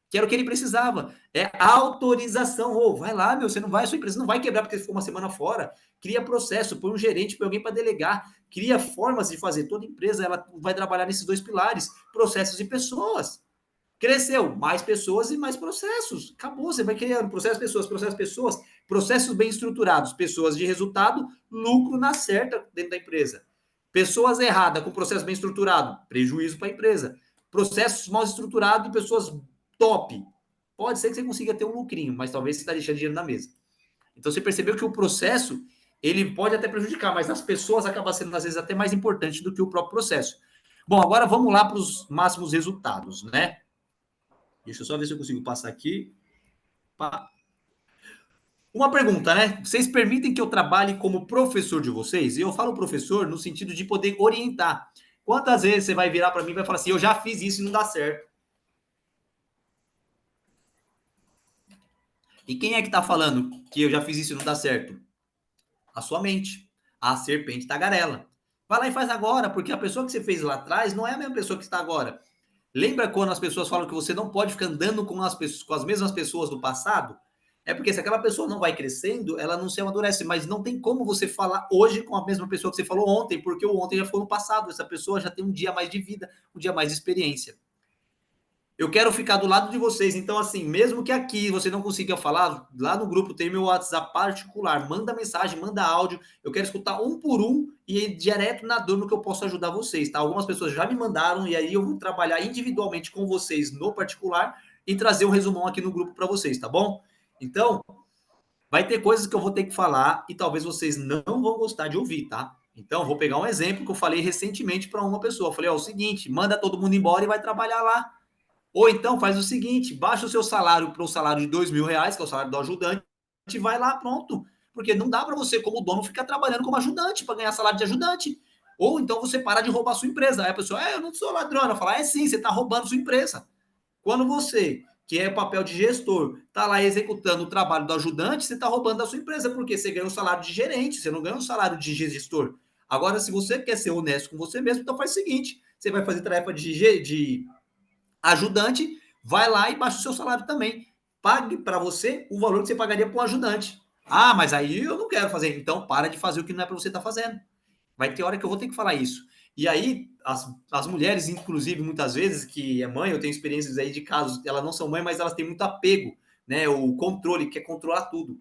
Que era o que ele precisava. É autorização. Ô, vai lá, meu, você não vai, sua empresa não vai quebrar porque você ficou uma semana fora. Cria processo, põe um gerente, põe alguém para delegar, cria formas de fazer. Toda empresa ela vai trabalhar nesses dois pilares, processos e pessoas. Cresceu, mais pessoas e mais processos. Acabou, você vai criando pessoas, processos bem estruturados, pessoas de resultado, lucro na certa dentro da empresa. Pessoas erradas com processo bem estruturado, prejuízo para a empresa. Processos mal estruturados e pessoas top. Pode ser que você consiga ter um lucrinho, mas talvez você está deixando dinheiro na mesa. Então você percebeu que o processo ele pode até prejudicar, mas as pessoas acabam sendo às vezes até mais importante do que o próprio processo. Bom, agora vamos lá para os máximos resultados, né? Deixa eu só ver se eu consigo passar aqui. Uma pergunta, né? Vocês permitem que eu trabalhe como professor de vocês? E eu falo professor no sentido de poder orientar. Quantas vezes você vai virar para mim e vai falar assim, eu já fiz isso e não dá certo? E quem é que está falando que eu já fiz isso e não dá certo? A sua mente. A serpente tagarela. Vai lá e faz agora, porque a pessoa que você fez lá atrás não é a mesma pessoa que está agora. Lembra quando as pessoas falam que você não pode ficar andando com as mesmas pessoas do passado? É porque se aquela pessoa não vai crescendo, ela não se amadurece. Mas não tem como você falar hoje com a mesma pessoa que você falou ontem, porque o ontem já foi no passado. Essa pessoa já tem um dia mais de vida, um dia mais de experiência. Eu quero ficar do lado de vocês. Então, assim, mesmo que aqui você não consiga falar, lá no grupo tem meu WhatsApp particular. Manda mensagem, manda áudio. Eu quero escutar um por um e ir direto na dor no que eu posso ajudar vocês, tá? Algumas pessoas já me mandaram e aí eu vou trabalhar individualmente com vocês no particular e trazer um resumão aqui no grupo para vocês, tá bom? Então, vai ter coisas que eu vou ter que falar e talvez vocês não vão gostar de ouvir, tá? Então, vou pegar um exemplo que eu falei recentemente para uma pessoa. Eu falei, ó, é o seguinte, manda todo mundo embora e vai trabalhar lá. Ou então faz o seguinte, baixa o seu salário para o salário de R$ 2.000, que é o salário do ajudante, e vai lá, pronto. Porque não dá para você, como dono, ficar trabalhando como ajudante para ganhar salário de ajudante. Ou então você para de roubar a sua empresa. Aí a pessoa, eu não sou ladrona. Fala, sim, você está roubando sua empresa. Quando você, que é o papel de gestor, está lá executando o trabalho do ajudante, você está roubando da sua empresa, porque você ganha um salário de gerente, você não ganha um salário de gestor. Agora, se você quer ser honesto com você mesmo, então faz o seguinte: você vai fazer tarefa de ajudante, vai lá e baixa o seu salário também. Pague para você o valor que você pagaria para um ajudante. Ah, mas aí eu não quero fazer. Então, para de fazer o que não é para você estar fazendo. Vai ter hora que eu vou ter que falar isso. E aí, as mulheres, inclusive, muitas vezes, que é mãe, eu tenho experiências aí de casos, elas não são mãe, mas elas têm muito apego, né? O controle, quer controlar tudo.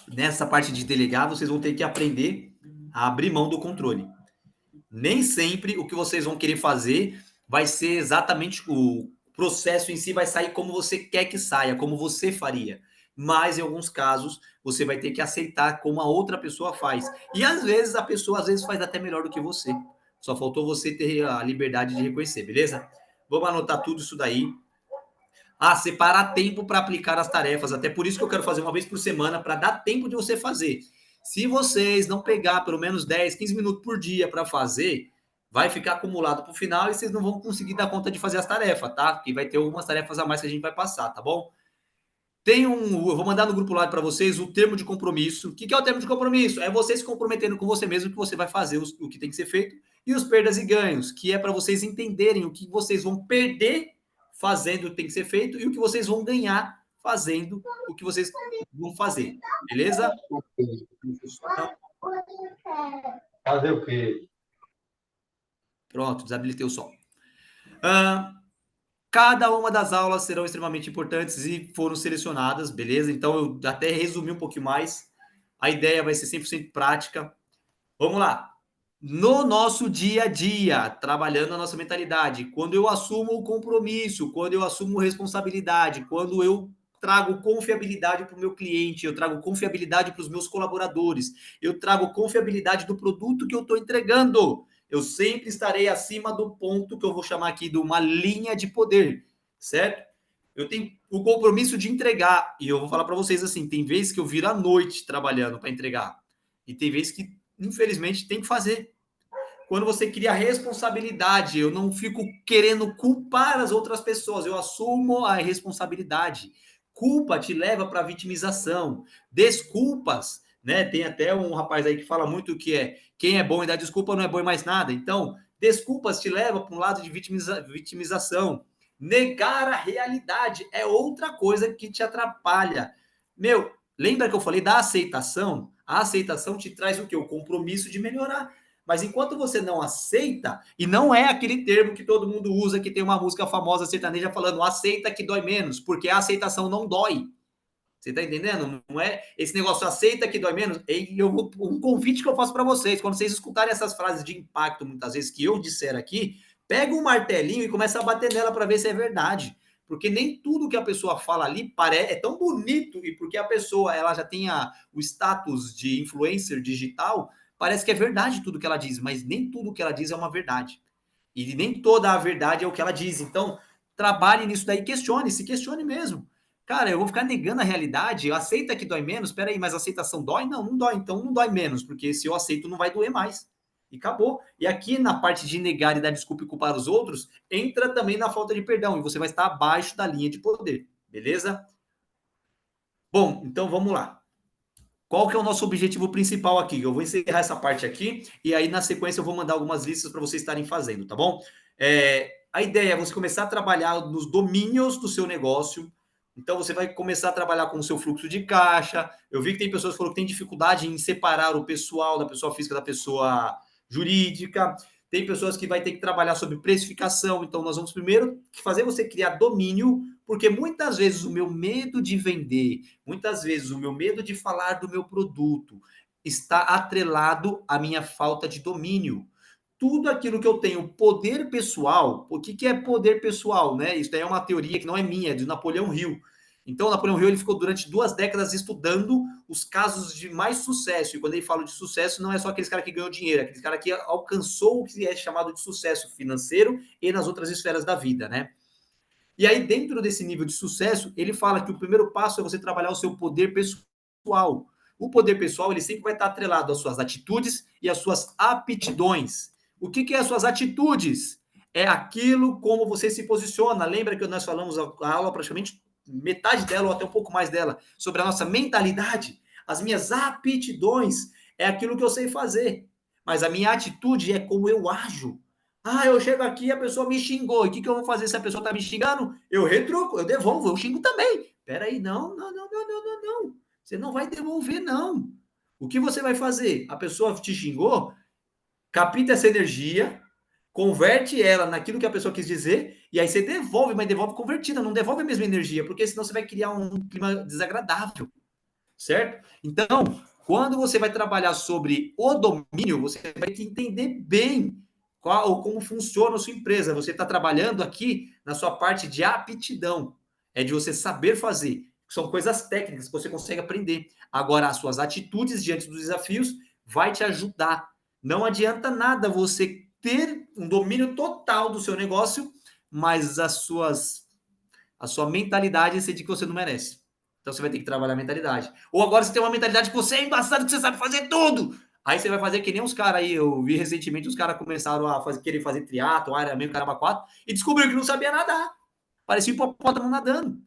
Nessa parte de delegar, vocês vão ter que aprender a abrir mão do controle. Nem sempre o que vocês vão querer fazer vai ser exatamente o processo em si, vai sair como você quer que saia, como você faria. Mas em alguns casos você vai ter que aceitar como a outra pessoa faz. E às vezes a pessoa às vezes faz até melhor do que você. Só faltou você ter a liberdade de reconhecer, beleza? Vamos anotar tudo isso daí. Ah, separar tempo para aplicar as tarefas. Até por isso que eu quero fazer uma vez por semana, para dar tempo de você fazer. Se vocês não pegar pelo menos 10, 15 minutos por dia para fazer, vai ficar acumulado para o final e vocês não vão conseguir dar conta de fazer as tarefas, tá? E vai ter algumas tarefas a mais que a gente vai passar, tá bom? Eu vou mandar no grupo lá para vocês o termo de compromisso. O que é o termo de compromisso? É você se comprometendo com você mesmo que você vai fazer o que tem que ser feito. E os perdas e ganhos, que é para vocês entenderem o que vocês vão perder fazendo o que tem que ser feito e o que vocês vão ganhar fazendo o que vocês vão fazer. Beleza? Fazer o quê? Pronto, desabilitei o som. Cada uma das aulas serão extremamente importantes e foram selecionadas, beleza? Então eu até resumi um pouquinho mais. A ideia vai ser 100% prática. Vamos lá. No nosso dia a dia, trabalhando a nossa mentalidade, quando eu assumo o compromisso, quando eu assumo responsabilidade, quando eu trago confiabilidade para o meu cliente, eu trago confiabilidade para os meus colaboradores, eu trago confiabilidade do produto que eu estou entregando. Eu sempre estarei acima do ponto que eu vou chamar aqui de uma linha de poder, certo? Eu tenho o compromisso de entregar, e eu vou falar para vocês assim, tem vezes que eu viro à noite trabalhando para entregar, e tem vezes que, infelizmente, tem que fazer. Quando você cria responsabilidade, eu não fico querendo culpar as outras pessoas, eu assumo a responsabilidade. Culpa te leva para vitimização. Desculpas, né? Tem até um rapaz aí que fala muito que quem é bom em dar desculpa não é bom em mais nada. Então, desculpas te leva para um lado de vitimização. Negar a realidade é outra coisa que te atrapalha. Meu, lembra que eu falei da aceitação? A aceitação te traz o quê? O compromisso de melhorar. Mas enquanto você não aceita, e não é aquele termo que todo mundo usa, que tem uma música famosa sertaneja falando aceita que dói menos, porque a aceitação não dói. Você tá entendendo? Não é esse negócio aceita que dói menos. E um convite que eu faço para vocês, quando vocês escutarem essas frases de impacto, muitas vezes, que eu disser aqui, pega um martelinho e começa a bater nela para ver se é verdade. Porque nem tudo que a pessoa fala ali é tão bonito, e porque a pessoa ela já tem o status de influencer digital, parece que é verdade tudo que ela diz, mas nem tudo que ela diz é uma verdade. E nem toda a verdade é o que ela diz. Então, trabalhe nisso daí, se questione mesmo. Cara, eu vou ficar negando a realidade, aceita que dói menos, peraí, mas a aceitação dói? Não, não dói, então não dói menos, porque se eu aceito não vai doer mais. E acabou. E aqui na parte de negar e dar desculpa e culpar os outros, entra também na falta de perdão, e você vai estar abaixo da linha de poder, beleza? Bom, então vamos lá. Qual que é o nosso objetivo principal aqui? Eu vou encerrar essa parte aqui, e aí na sequência eu vou mandar algumas listas para vocês estarem fazendo, tá bom? A ideia é você começar a trabalhar nos domínios do seu negócio. Então, você vai começar a trabalhar com o seu fluxo de caixa. Eu vi que tem pessoas que falaram que tem dificuldade em separar o pessoal da pessoa física da pessoa jurídica. Tem pessoas que vai ter que trabalhar sobre precificação. Então, nós vamos primeiro fazer você criar domínio, porque muitas vezes o meu medo de vender, muitas vezes o meu medo de falar do meu produto está atrelado à minha falta de domínio. Tudo aquilo que eu tenho poder pessoal, o que é poder pessoal, né? Isso daí é uma teoria que não é minha, é de Napoleão Hill. Então, Napoleão Hill ele ficou durante 2 décadas estudando os casos de mais sucesso. E quando ele fala de sucesso, não é só aqueles caras que ganhou dinheiro, é aqueles caras que alcançou o que é chamado de sucesso financeiro e nas outras esferas da vida, né? E aí, dentro desse nível de sucesso, ele fala que o primeiro passo é você trabalhar o seu poder pessoal. O poder pessoal, ele sempre vai estar atrelado às suas atitudes e às suas aptidões. O que é as suas atitudes? É aquilo como você se posiciona. Lembra que nós falamos a aula praticamente metade dela ou até um pouco mais dela sobre a nossa mentalidade? As minhas aptidões é aquilo que eu sei fazer, mas a minha atitude é como eu ajo. Ah, eu chego aqui e a pessoa me xingou. E o que eu vou fazer se a pessoa tá me xingando? Eu retruco, eu devolvo, eu xingo também. Peraí, não, não, não, não, não, não, não. Você não vai devolver, não. O que você vai fazer? A pessoa te xingou, capta essa energia, converte ela naquilo que a pessoa quis dizer, e aí você devolve, mas devolve convertida, não devolve a mesma energia, porque senão você vai criar um clima desagradável, certo? Então, quando você vai trabalhar sobre o domínio, você vai entender bem como funciona a sua empresa. Você está trabalhando aqui na sua parte de aptidão, é de você saber fazer. São coisas técnicas que você consegue aprender. Agora, as suas atitudes diante dos desafios vai te ajudar. Não adianta nada você ter um domínio total do seu negócio, mas a sua mentalidade ser de que você não merece. Então você vai ter que trabalhar a mentalidade. Ou agora você tem uma mentalidade que você é embaçado, que você sabe fazer tudo. Aí você vai fazer que nem os caras aí, eu vi recentemente, os caras começaram a querer fazer triatlo, Ironman, caramba 4, e descobriram que não sabia nadar. Parecia um hipopótamo nadando.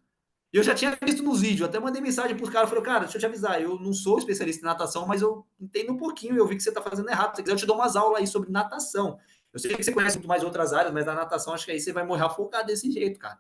E eu já tinha visto nos vídeos, até mandei mensagem para os caras, falei, cara, deixa eu te avisar, eu não sou especialista em natação, mas eu entendo um pouquinho, eu vi que você está fazendo errado. Se você quiser, eu te dou umas aulas aí sobre natação. Eu sei que você conhece muito mais outras áreas, mas na natação acho que aí você vai morrer afogado desse jeito, cara.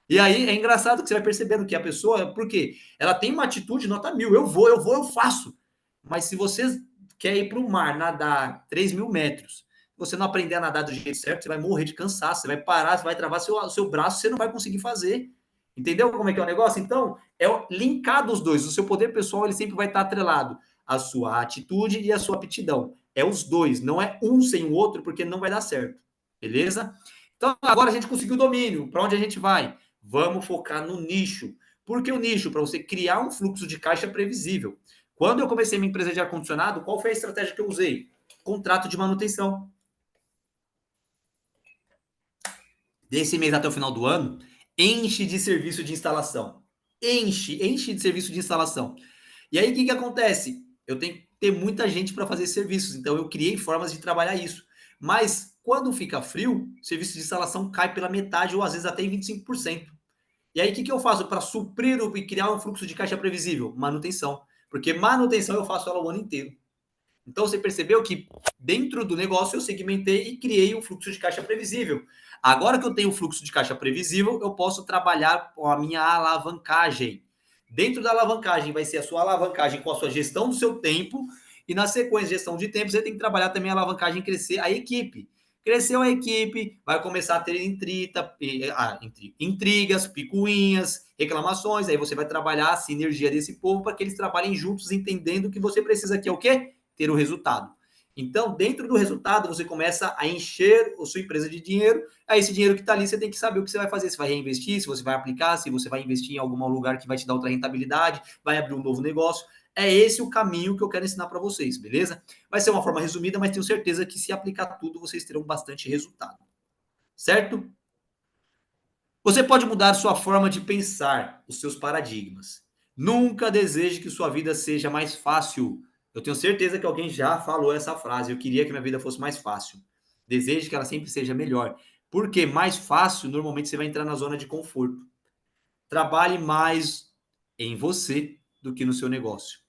E aí é engraçado que você vai percebendo que a pessoa, por quê? Ela tem uma atitude nota 1000, eu faço. Mas se você quer ir para o mar, nadar 3.000 metros, você não aprender a nadar do jeito certo, você vai morrer de cansaço, você vai parar, você vai travar seu braço, você não vai conseguir fazer. Entendeu como é que é o negócio? Então, é linkado os dois. O seu poder pessoal, ele sempre vai estar atrelado à sua atitude e à sua aptidão. É os dois, não é um sem o outro, porque não vai dar certo. Beleza? Então, agora a gente conseguiu o domínio. Para onde a gente vai? Vamos focar no nicho. Por que o nicho? Para você criar um fluxo de caixa previsível. Quando eu comecei minha empresa de ar-condicionado, qual foi a estratégia que eu usei? Contrato de manutenção. Desse mês até o final do ano, enche de serviço de instalação. Enche de serviço de instalação. E aí, o que acontece? Eu tenho que ter muita gente para fazer serviços. Então, eu criei formas de trabalhar isso. Mas, quando fica frio, o serviço de instalação cai pela metade ou às vezes até em 25%. E aí, o que eu faço para suprir e criar um fluxo de caixa previsível? Manutenção. Porque manutenção eu faço ela o ano inteiro. Então, você percebeu que dentro do negócio eu segmentei e criei um fluxo de caixa previsível. Agora que eu tenho um fluxo de caixa previsível, eu posso trabalhar com a minha alavancagem. Dentro da alavancagem vai ser a sua alavancagem com a sua gestão do seu tempo e na sequência de gestão de tempo você tem que trabalhar também a alavancagem e crescer a equipe. Cresceu a equipe, vai começar a ter intrigas, picuinhas, reclamações, aí você vai trabalhar a sinergia desse povo para que eles trabalhem juntos, entendendo que você precisa aqui é o quê? Ter o resultado. Então, dentro do resultado, você começa a encher a sua empresa de dinheiro. Aí, esse dinheiro que está ali, você tem que saber o que você vai fazer. Se vai reinvestir, se você vai aplicar, se você vai investir em algum lugar que vai te dar outra rentabilidade, vai abrir um novo negócio. É esse o caminho que eu quero ensinar para vocês, beleza? Vai ser uma forma resumida, mas tenho certeza que se aplicar tudo, vocês terão bastante resultado. Certo? Você pode mudar sua forma de pensar, os seus paradigmas. Nunca deseje que sua vida seja mais fácil. Eu tenho certeza que alguém já falou essa frase. Eu queria que minha vida fosse mais fácil. Deseje que ela sempre seja melhor. Porque mais fácil, normalmente você vai entrar na zona de conforto. Trabalhe mais em você do que no seu negócio.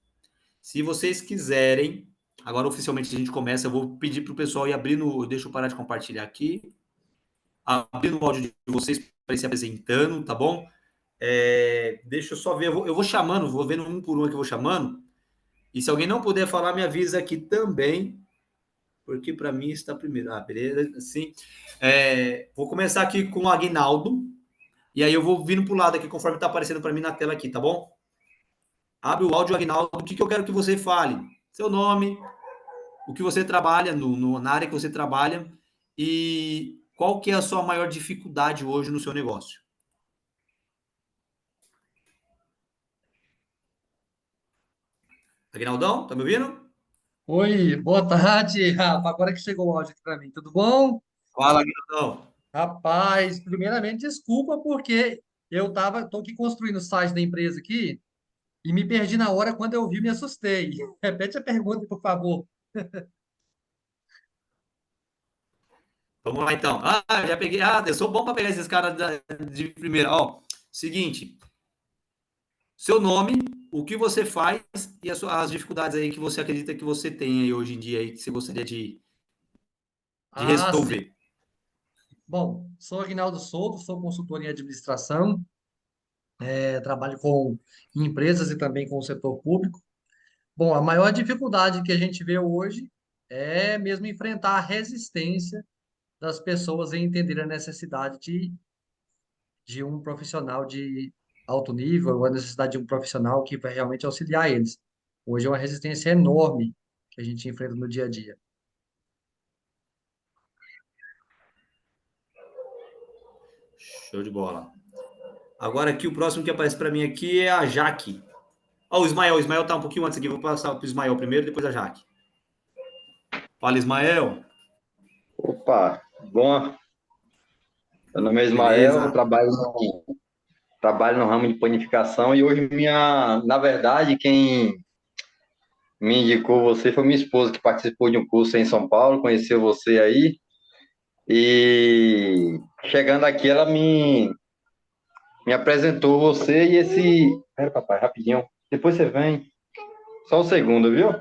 Se vocês quiserem, agora oficialmente a gente começa. Eu vou pedir para o pessoal ir abrindo. Deixa eu parar de compartilhar aqui. Abrindo o áudio de vocês para ir se apresentando, tá bom? Deixa eu só ver, eu vou chamando, vou vendo um por um que eu vou chamando. E se alguém não puder falar, me avisa aqui também, porque para mim está primeiro. Beleza, sim. Vou começar aqui com o Aguinaldo, e aí eu vou vindo para o lado aqui, conforme está aparecendo para mim na tela aqui, tá bom? Abre o áudio, Aguinaldo, o que eu quero que você fale? Seu nome, o que você trabalha, na área que você trabalha, e qual que é a sua maior dificuldade hoje no seu negócio? Aguinaldão, tá me ouvindo? Oi, boa tarde, Rafa. Agora que chegou o áudio aqui para mim, tudo bom? Fala, Aguinaldão. Rapaz, primeiramente, desculpa porque tô aqui construindo o site da empresa aqui e me perdi na hora quando eu vi, me assustei. Repete a pergunta, por favor. Vamos lá, então. Já peguei. Eu sou bom para pegar esses caras de primeira. Seguinte. Seu nome, o que você faz e as dificuldades aí que você acredita que você tem aí hoje em dia aí, que você gostaria de Sim. resolver. Bom, sou Aguinaldo Souto, sou consultor em administração, trabalho com empresas e também com o setor público. Bom, a maior dificuldade que a gente vê hoje é mesmo enfrentar a resistência das pessoas em entender a necessidade de um profissional de alto nível, ou a necessidade de um profissional que vai realmente auxiliar eles. Hoje é uma resistência enorme que a gente enfrenta no dia a dia. Show de bola. Agora aqui, o próximo que aparece para mim aqui é a Jaque. O Ismael. O Ismael tá um pouquinho antes aqui. Vou passar pro Ismael primeiro, depois a Jaque. Fala, Ismael. Opa, bom. Meu nome é Ismael, eu Beleza? trabalho no ramo de panificação e hoje na verdade, quem me indicou você foi minha esposa que participou de um curso em São Paulo, conheceu você aí e chegando aqui ela me apresentou você e esse... Pera, papai, rapidinho. Depois você vem. Só um segundo, viu?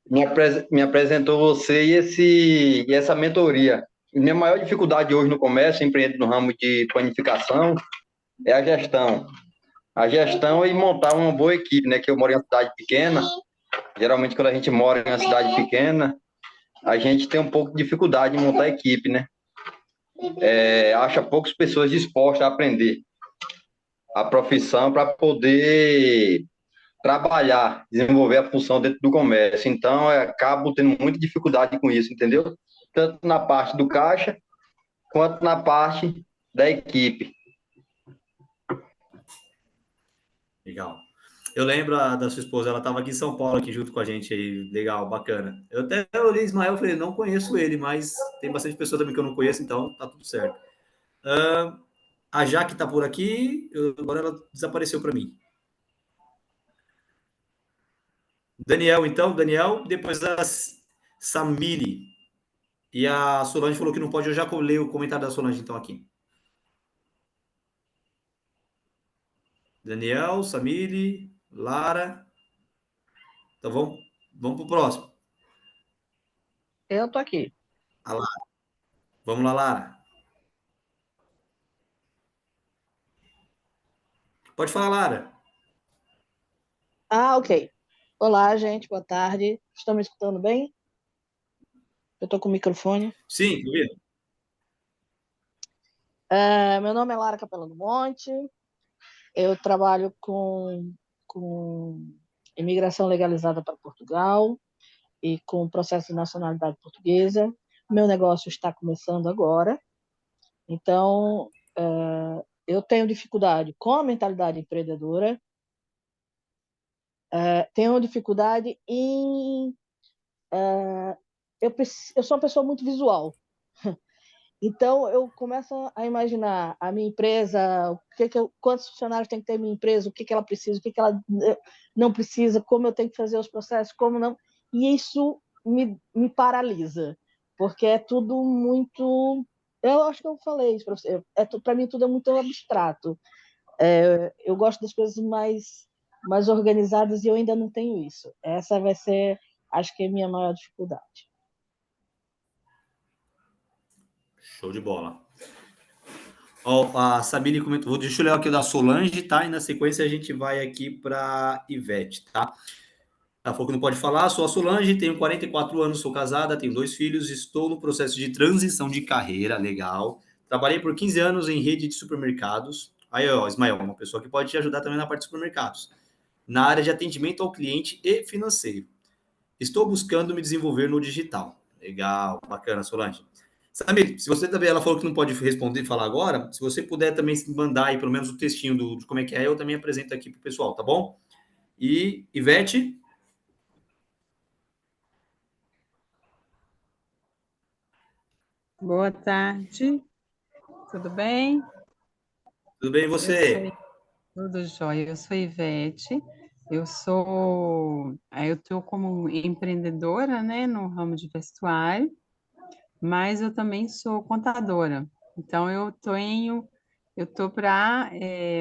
Me apresentou você e essa mentoria. Minha maior dificuldade hoje no comércio, empreendendo no ramo de panificação, é a gestão. A gestão e montar uma boa equipe, né? Que eu moro em uma cidade pequena. Geralmente, quando a gente mora em uma cidade pequena, a gente tem um pouco de dificuldade em montar equipe, né? Acha poucas pessoas dispostas a aprender a profissão para poder trabalhar, desenvolver a função dentro do comércio. Então, eu acabo tendo muita dificuldade com isso, entendeu? Tanto na parte do caixa, quanto na parte da equipe. Legal. Eu lembro da sua esposa, ela estava aqui em São Paulo, aqui junto com a gente aí. Legal, bacana. Eu até olhei Ismael e falei, não conheço ele, mas tem bastante pessoa também que eu não conheço, então tá tudo certo. A Jaque tá por aqui, agora ela desapareceu para mim. Daniel, então, Daniel, depois a Samiri. E a Solange falou que não pode, eu já leio o comentário da Solange, então, aqui. Daniel, Samile, Lara. Então vamos para o próximo. Eu tô aqui. A Lara. Vamos lá, Lara. Pode falar, Lara. Ah, ok. Olá, gente, boa tarde. Estão me escutando bem? Eu tô com o microfone. Sim, tô vendo. Meu nome é Lara Capela do Monte. Eu trabalho com imigração legalizada para Portugal e com processo de nacionalidade portuguesa. Meu negócio está começando agora. Então, eu tenho dificuldade com a mentalidade empreendedora, tenho dificuldade em. Eu sou uma pessoa muito visual. Então, eu começo a imaginar a minha empresa, quantos funcionários tem que ter a minha empresa, o que que ela precisa, o que que ela não precisa, como eu tenho que fazer os processos, como não. E isso me paralisa, porque é tudo muito. Eu acho que eu falei isso para você. Para mim, tudo é muito abstrato. Eu gosto das coisas mais organizadas e eu ainda não tenho isso. Essa vai ser, acho que, a minha maior dificuldade. Show de bola. Ó, a Sabine comentou, deixa eu ler aqui o da Solange, tá? E na sequência a gente vai aqui para Ivete, tá? Ela falou que não pode falar, sou a Solange, tenho 44 anos, sou casada, tenho 2 filhos, estou no processo de transição de carreira, legal. Trabalhei por 15 anos em rede de supermercados. Aí, ó, Ismael, uma pessoa que pode te ajudar também na parte de supermercados. Na área de atendimento ao cliente e financeiro. Estou buscando me desenvolver no digital. Legal, bacana, Solange. Samir, se você também, ela falou que não pode responder e falar agora, se você puder também mandar aí pelo menos o textinho de como é que é, eu também apresento aqui pro pessoal, tá bom? E Ivete, Boa tarde, tudo bem? tudo bem e Eu sou você? tudo jóia, eu sou Ivete, eu estou como empreendedora, né, no ramo de vestuário, mas eu também sou contadora. Então eu tô para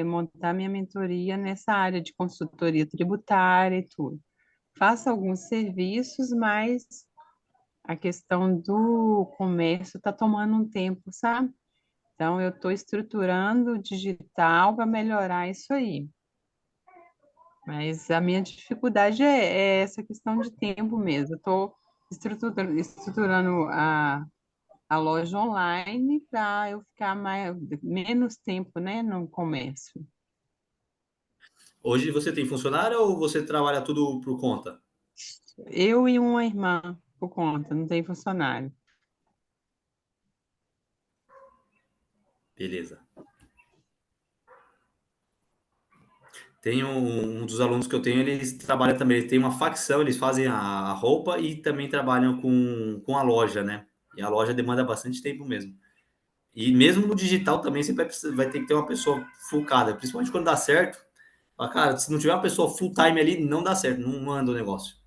montar minha mentoria nessa área de consultoria tributária e tudo. Faço alguns serviços, mas a questão do comércio está tomando um tempo, sabe? Então, eu estou estruturando o digital para melhorar isso aí. Mas a minha dificuldade é essa questão de tempo mesmo. Eu estou estruturando a loja online para eu ficar menos tempo, né, no comércio. Hoje você tem funcionário ou você trabalha tudo por conta? Eu e uma irmã, por conta, não tem funcionário. Beleza. Tem um dos alunos que eu tenho, eles trabalham também, eles têm uma facção, eles fazem a roupa e também trabalham com a loja, né? E a loja demanda bastante tempo mesmo. E mesmo no digital também você vai ter que ter uma pessoa focada, principalmente quando dá certo. Fala, cara, se não tiver uma pessoa full time ali, não dá certo, não anda o negócio.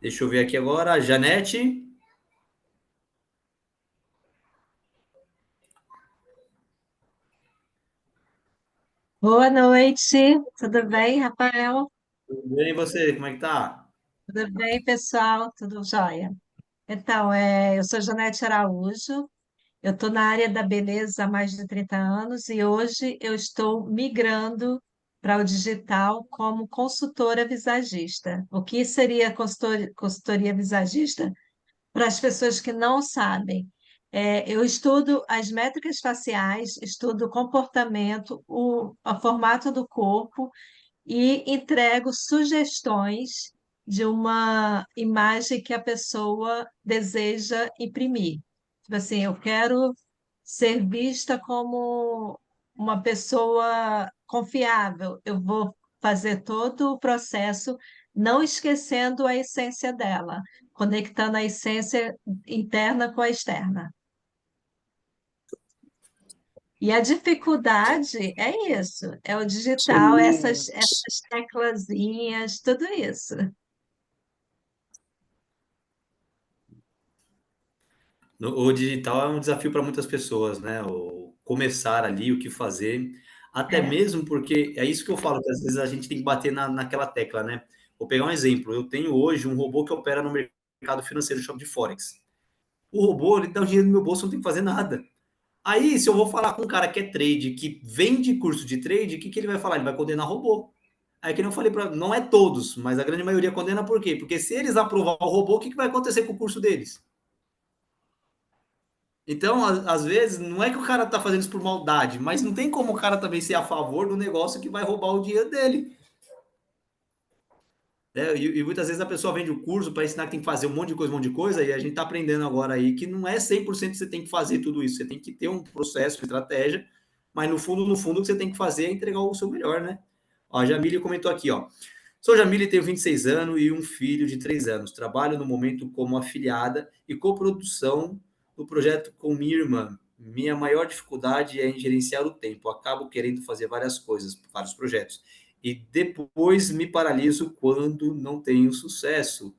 Deixa eu ver aqui agora, a Janete. Boa noite, tudo bem, Rafael? Tudo bem, e você, como é que tá? Tudo bem, pessoal? Tudo jóia? Então, eu sou Janete Araújo, eu estou na área da beleza há mais de 30 anos e hoje eu estou migrando para o digital como consultora visagista. O que seria consultoria visagista? Para as pessoas que não sabem, eu estudo as métricas faciais, estudo o comportamento, o formato do corpo e entrego sugestões de uma imagem que a pessoa deseja imprimir. Tipo assim, eu quero ser vista como uma pessoa confiável. Eu vou fazer todo o processo, não esquecendo a essência dela, conectando a essência interna com a externa. E a dificuldade é isso, é o digital, essas teclazinhas, tudo isso. O digital é um desafio para muitas pessoas, né? começar ali, o que fazer, até mesmo porque é isso que eu falo, que às vezes a gente tem que bater naquela tecla, né? Vou pegar um exemplo. Eu tenho hoje um robô que opera no mercado financeiro, chama de Forex. O robô, ele dá o dinheiro no meu bolso, eu não tem que fazer nada. Aí, se eu vou falar com um cara que é trade, que vende curso de trade, o que ele vai falar? Ele vai condenar robô. Aí, que eu falei, não é todos, mas a grande maioria condena por quê? Porque se eles aprovar o robô, o que vai acontecer com o curso deles? Então, às vezes, não é que o cara tá fazendo isso por maldade, mas não tem como o cara também ser a favor do negócio que vai roubar o dinheiro dele. Né? E muitas vezes a pessoa vende o curso para ensinar que tem que fazer um monte de coisa, e a gente está aprendendo agora aí que não é 100% que você tem que fazer tudo isso, você tem que ter um processo, uma estratégia, mas no fundo, o que você tem que fazer é entregar o seu melhor, né? Ó, a Jamília comentou aqui, ó. Sou Jamília, tenho 26 anos e um filho de 3 anos. Trabalho no momento como afiliada e coprodução do projeto com minha irmã. Minha maior dificuldade é em gerenciar o tempo. Acabo querendo fazer várias coisas, vários projetos e depois me paraliso quando não tenho sucesso,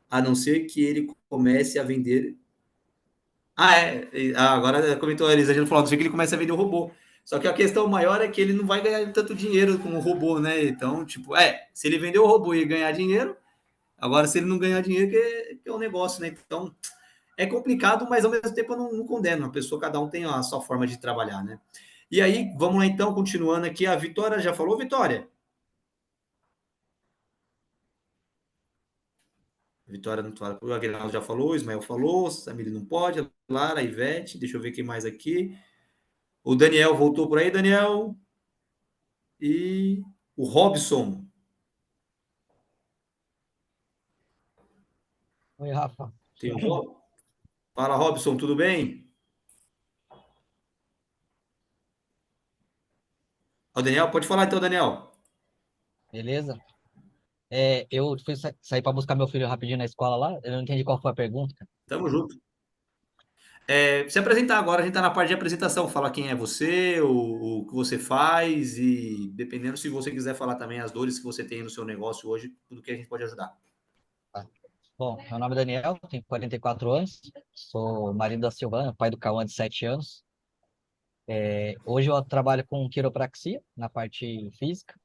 a não ser que ele comece a vender. Agora comentou a Elisângela falou, a não ser que ele comece a vender o robô. Só que a questão maior é que ele não vai ganhar tanto dinheiro com o robô, né? Então, tipo, se ele vender o robô e ganhar dinheiro, agora se ele não ganhar dinheiro, que é um negócio, né? Então, é complicado, mas ao mesmo tempo eu não condeno. A pessoa, cada um tem a sua forma de trabalhar, né? E aí, vamos lá então, continuando aqui. A Vitória já falou, Vitória? Vitória não fala. O Aguinaldo já falou, o Ismael falou, Samir não pode, Lara, Ivete, deixa eu ver quem mais aqui. O Daniel voltou por aí, Daniel. E o Robson. Oi, Rafa. Tem Fala, Robson, tudo bem? O Daniel, pode falar então, Daniel. Beleza? Eu fui sair para buscar meu filho rapidinho na escola lá. Eu não entendi qual foi a pergunta, cara. Tamo junto. Se apresentar agora, a gente está na parte de apresentação. Fala quem é você, o que você faz e dependendo se você quiser falar também as dores que você tem no seu negócio hoje, tudo que a gente pode ajudar. Tá. Bom, meu nome é Daniel, tenho 44 anos, sou marido da Silvana, pai do Cauã de 7 anos. Hoje eu trabalho com quiropraxia na parte física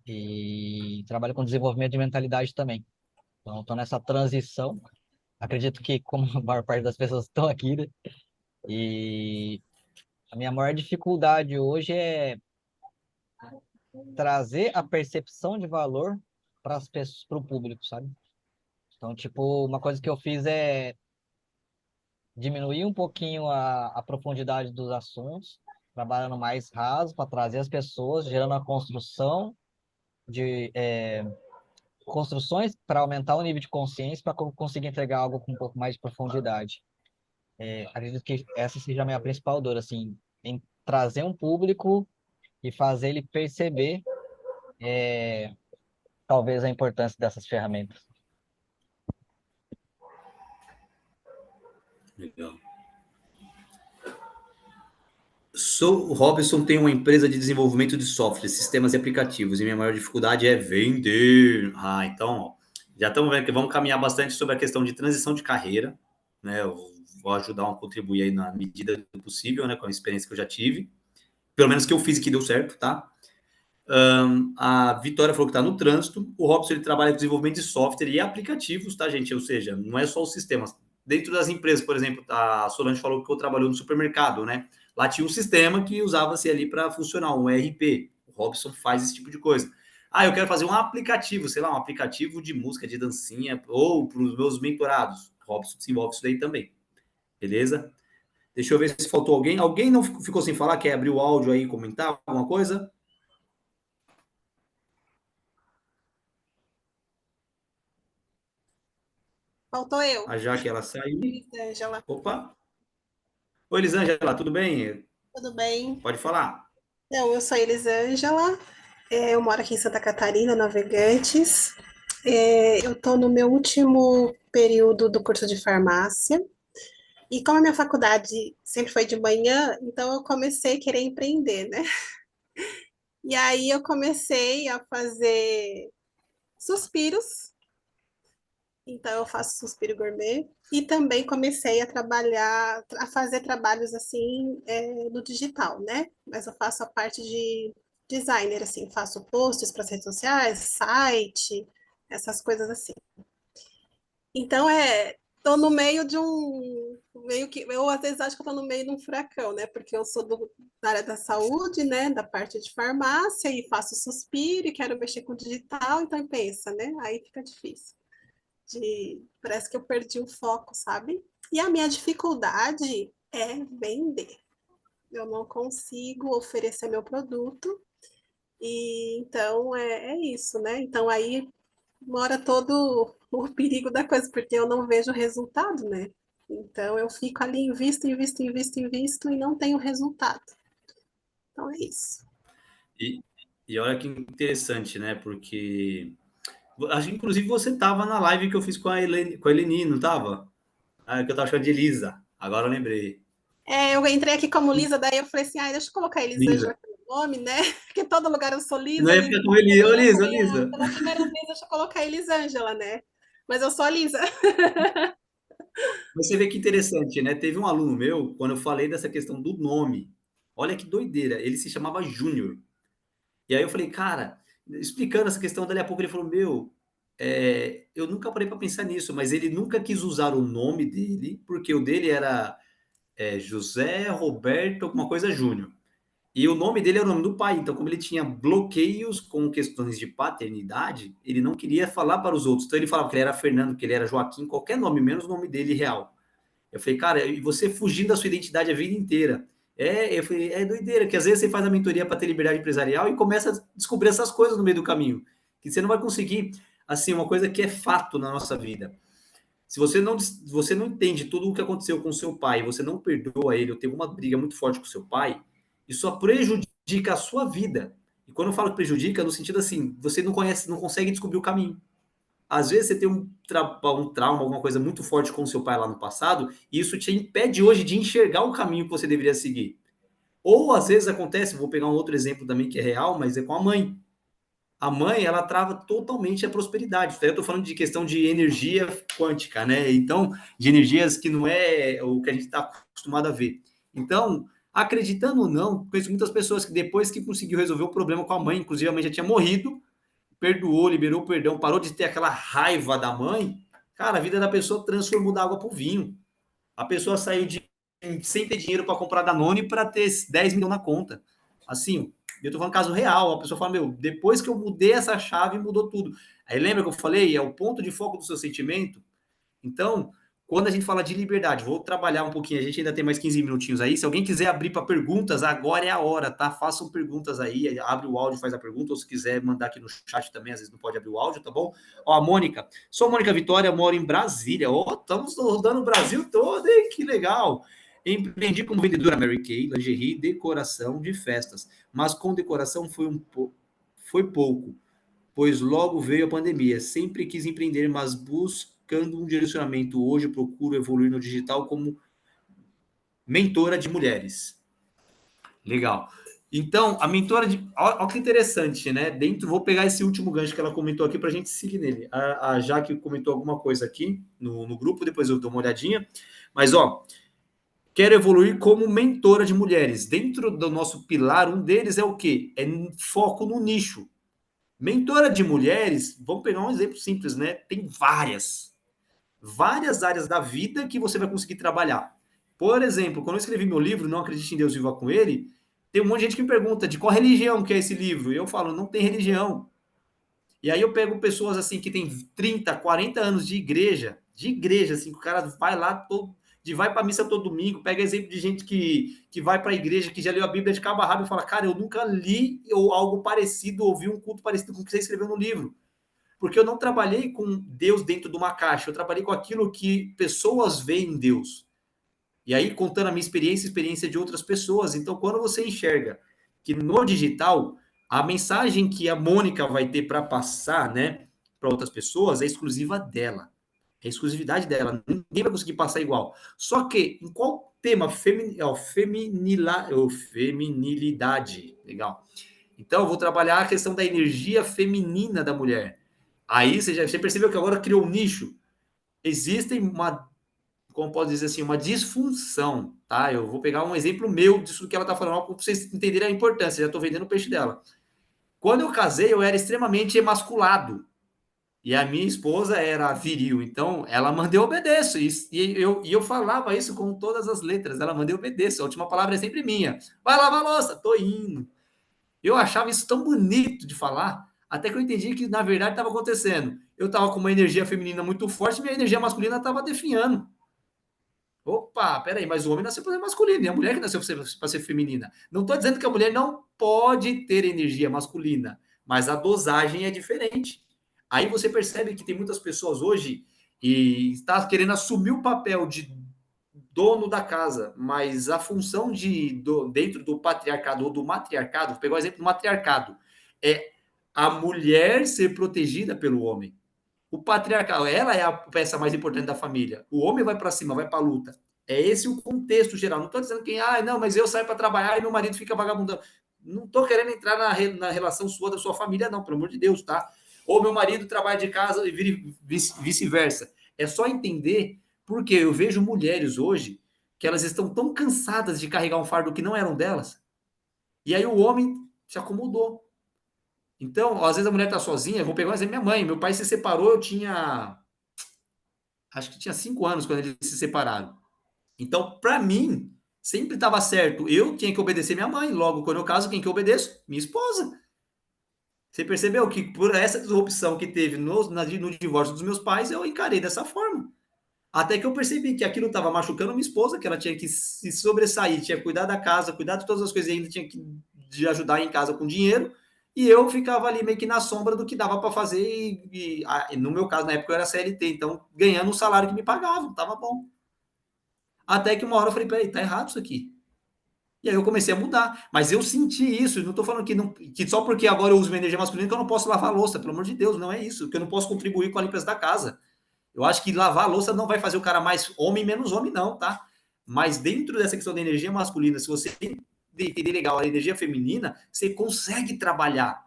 e trabalho com desenvolvimento de mentalidade também. Então, estou nessa transição. Acredito que, como a maior parte das pessoas estão aqui, né? E a minha maior dificuldade hoje é trazer a percepção de valor para as pessoas, para o público, sabe? Então, tipo, uma coisa que eu fiz é diminuir um pouquinho a profundidade dos assuntos, trabalhando mais raso para trazer as pessoas, gerando a construção de construções para aumentar o nível de consciência, para conseguir entregar algo com um pouco mais de profundidade. Acredito que essa seja a minha principal dor, assim, em trazer um público e fazer ele perceber, talvez, a importância dessas ferramentas. Legal. O Robson tem uma empresa de desenvolvimento de software, sistemas e aplicativos, e minha maior dificuldade é vender. Então, ó, já estamos vendo que vamos caminhar bastante sobre a questão de transição de carreira, né? Eu vou ajudar a contribuir aí na medida do possível, né? Com a experiência que eu já tive, pelo menos que eu fiz e que deu certo, tá? A Vitória falou que está no trânsito. O Robson ele trabalha com desenvolvimento de software e aplicativos, tá, gente? Ou seja, não é só os sistemas. Dentro das empresas, por exemplo, a Solange falou que eu trabalhou no supermercado, né? Lá tinha um sistema que usava-se ali para funcionar, um ERP. O Robson faz esse tipo de coisa. Eu quero fazer um aplicativo, sei lá, um aplicativo de música, de dancinha, ou para os meus mentorados. O Robson desenvolve isso daí também. Beleza? Deixa eu ver se faltou alguém. Alguém não ficou sem falar? Quer abrir o áudio aí e comentar alguma coisa? Faltou eu, A Jaque, ela saiu. Elisângela. Opa! Oi, Elisângela, tudo bem? Tudo bem? Pode falar. Não, eu sou Elisângela, eu moro aqui em Santa Catarina, Navegantes. Eu estou no meu último período do curso de farmácia. E como a minha faculdade sempre foi de manhã, então eu comecei a querer empreender, né? E aí eu comecei a fazer suspiros Então, eu faço suspiro gourmet e também comecei a trabalhar, a fazer trabalhos assim no digital, né? Mas eu faço a parte de designer, assim, faço posts para as redes sociais, site, essas coisas assim. Então, tô no meio de meio que, eu às vezes acho que eu tô no meio de um furacão, né? Porque eu sou da área da saúde, né? Da parte de farmácia e faço suspiro e quero mexer com digital, então pensa, né? Aí fica difícil parece que eu perdi o foco, sabe? E a minha dificuldade é vender. Eu não consigo oferecer meu produto, e então é isso, né? Então aí mora todo o perigo da coisa, porque eu não vejo resultado, né? Então eu fico ali, invisto, invisto, invisto, invisto e não tenho resultado. Então é isso. E, e olha que interessante, né? Porque acho que inclusive você estava na live que eu fiz com a Eleni, não estava? Ah, que eu estava chamando de Elisa. Agora eu lembrei. Eu entrei aqui como Lisa, daí eu falei assim, deixa eu colocar Elisângela Lisa. aqui no nome, né? Porque todo lugar eu sou Não Lisa, ia Lisa, ficar com Lisa, Eli. Ô, daí eu Lisa, falei, Lisa. pela primeira vez deixa eu colocar Elisângela, né? Mas eu sou a Lisa. Mas você vê que interessante, né? Teve um aluno meu, quando eu falei dessa questão do nome, olha que doideira, ele se chamava Júnior. E aí eu falei, cara, explicando essa questão, dali a pouco ele falou, meu, eu nunca parei para pensar nisso, mas ele nunca quis usar o nome dele, porque o dele era José Roberto, alguma coisa Júnior. E o nome dele era o nome do pai, então como ele tinha bloqueios com questões de paternidade, ele não queria falar para os outros. Então ele falava que ele era Fernando, que ele era Joaquim, qualquer nome, menos o nome dele real. Eu falei, cara, e você fugindo da sua identidade a vida inteira. Eu falei, é doideira, que às vezes você faz a mentoria para ter liberdade empresarial e começa a descobrir essas coisas no meio do caminho, que você não vai conseguir, assim, uma coisa que é fato na nossa vida. Se você não entende tudo o que aconteceu com seu pai, você não perdoa ele, ou teve uma briga muito forte com seu pai, isso só prejudica a sua vida. E quando eu falo que prejudica, no sentido assim, você não conhece, não consegue descobrir o caminho. Às vezes você tem um trauma, alguma coisa muito forte com o seu pai lá no passado, e isso te impede hoje de enxergar o caminho que você deveria seguir. Ou às vezes acontece, vou pegar um outro exemplo também que é real, mas é com a mãe. A mãe, ela trava totalmente a prosperidade. Eu estou falando de questão de energia quântica, né? Então, de energias que não é o que a gente está acostumado a ver. Então, acreditando ou não, conheço muitas pessoas que depois que conseguiu resolver o problema com a mãe, inclusive a mãe já tinha morrido, perdoou, liberou o perdão, parou de ter aquela raiva da mãe, cara, a vida da pessoa transformou da água para o vinho. A pessoa saiu de sem ter dinheiro para comprar Danone para ter 10 milhões na conta. Assim, eu tô falando caso real. A pessoa fala, meu, depois que eu mudei essa chave, mudou tudo. Aí lembra que eu falei? É o ponto de foco do seu sentimento. Então, quando a gente fala de liberdade, vou trabalhar um pouquinho, a gente ainda tem mais 15 minutinhos aí. Se alguém quiser abrir para perguntas, agora é a hora, tá? Façam perguntas aí, abre o áudio, faz a pergunta, ou se quiser mandar aqui no chat também, às vezes não pode abrir o áudio, tá bom? Ó, a Mônica, sou Mônica Vitória, moro em Brasília. Ó, estamos rodando o Brasil todo, hein? Que legal! Empreendi como vendedora Mary Kay, lingerie, decoração de festas, mas com decoração foi pouco, pois logo veio a pandemia. Sempre quis empreender, mas buscando um direcionamento. Hoje procuro evoluir no digital como mentora de mulheres. Legal. Então, a mentora de. Olha que interessante, né? Vou pegar esse último gancho que ela comentou aqui para a gente seguir nele. A Jaque comentou alguma coisa aqui no grupo, depois eu dou uma olhadinha. Mas, ó, quero evoluir como mentora de mulheres. Dentro do nosso pilar, um deles é o quê? É foco no nicho. Mentora de mulheres, vamos pegar um exemplo simples, né? Tem várias áreas da vida que você vai conseguir trabalhar. Por exemplo, quando eu escrevi meu livro, Não Acredite em Deus, Viva com Ele, tem um monte de gente que me pergunta de qual religião que é esse livro. E eu falo, não tem religião. E aí eu pego pessoas assim que tem 30, 40 anos de igreja, assim, que o cara vai lá vai para missa todo domingo, pega exemplo de gente que vai para a igreja, que já leu a Bíblia de cabo a rabo e fala, cara, eu nunca li ou algo parecido, ouvi um culto parecido com o que você escreveu no livro. Porque eu não trabalhei com Deus dentro de uma caixa, eu trabalhei com aquilo que pessoas veem em Deus. E aí, contando a minha experiência, a experiência de outras pessoas. Então, quando você enxerga que no digital, a mensagem que a Mônica vai ter para passar, né, para outras pessoas é exclusiva dela. É a exclusividade dela. Ninguém vai conseguir passar igual. Só que, em qual tema? Feminilidade. Legal. Então, eu vou trabalhar a questão da energia feminina da mulher. Aí você percebeu que agora criou um nicho. existem como posso dizer assim, uma disfunção, tá? Eu vou pegar um exemplo meu disso que ela tá falando, para vocês entenderem a importância, já tô vendendo o peixe dela. Quando eu casei, eu era extremamente emasculado. E a minha esposa era viril, então ela manda eu obedeço. E eu falava isso com todas as letras, ela manda eu obedeço. A última palavra é sempre minha. Vai lavar a louça, tô indo. Eu achava isso tão bonito de falar, até que eu entendi que na verdade estava acontecendo. Eu estava com uma energia feminina muito forte, e minha energia masculina estava definhando. Opa, peraí, mas o homem nasceu para ser masculino, e a mulher que nasceu para ser feminina. Não estou dizendo que a mulher não pode ter energia masculina, mas a dosagem é diferente. Aí você percebe que tem muitas pessoas hoje e está querendo assumir o papel de dono da casa, mas a função dentro do patriarcado ou do matriarcado, vou pegar o exemplo do matriarcado, é a mulher ser protegida pelo homem. O patriarcado, ela é a peça mais importante da família. O homem vai para cima, vai para a luta. É esse o contexto geral. Não estou dizendo que, não, mas eu saio para trabalhar e meu marido fica vagabundando. Não estou querendo entrar na relação sua, da sua família, não, pelo amor de Deus, tá? Ou meu marido trabalha de casa e vice-versa. É só entender, porque eu vejo mulheres hoje que elas estão tão cansadas de carregar um fardo que não eram delas, e aí o homem se acomodou. Então, às vezes a mulher está sozinha, vou pegar um exemplo, minha mãe, meu pai se separou, eu tinha, acho que tinha 5 anos quando eles se separaram. Então, para mim, sempre estava certo, eu tinha que obedecer minha mãe, logo, quando eu caso, quem que eu obedeço? Minha esposa. Você percebeu que por essa disrupção que teve no divórcio dos meus pais, eu encarei dessa forma. Até que eu percebi que aquilo estava machucando minha esposa, que ela tinha que se sobressair, tinha que cuidar da casa, cuidar de todas as coisas, e ainda tinha que de ajudar em casa com dinheiro, e eu ficava ali meio que na sombra do que dava para fazer, e no meu caso, na época eu era CLT, então ganhando o salário que me pagavam, estava bom. Até que uma hora eu falei, peraí, tá errado isso aqui. E aí eu comecei a mudar. Mas eu senti isso. Não estou falando que só porque agora eu uso minha energia masculina que eu não posso lavar a louça. Pelo amor de Deus, não é isso. Que eu não posso contribuir com a limpeza da casa. Eu acho que lavar a louça não vai fazer o cara mais homem menos homem, não, tá? Mas dentro dessa questão da energia masculina, se você entender legal a energia feminina, você consegue trabalhar.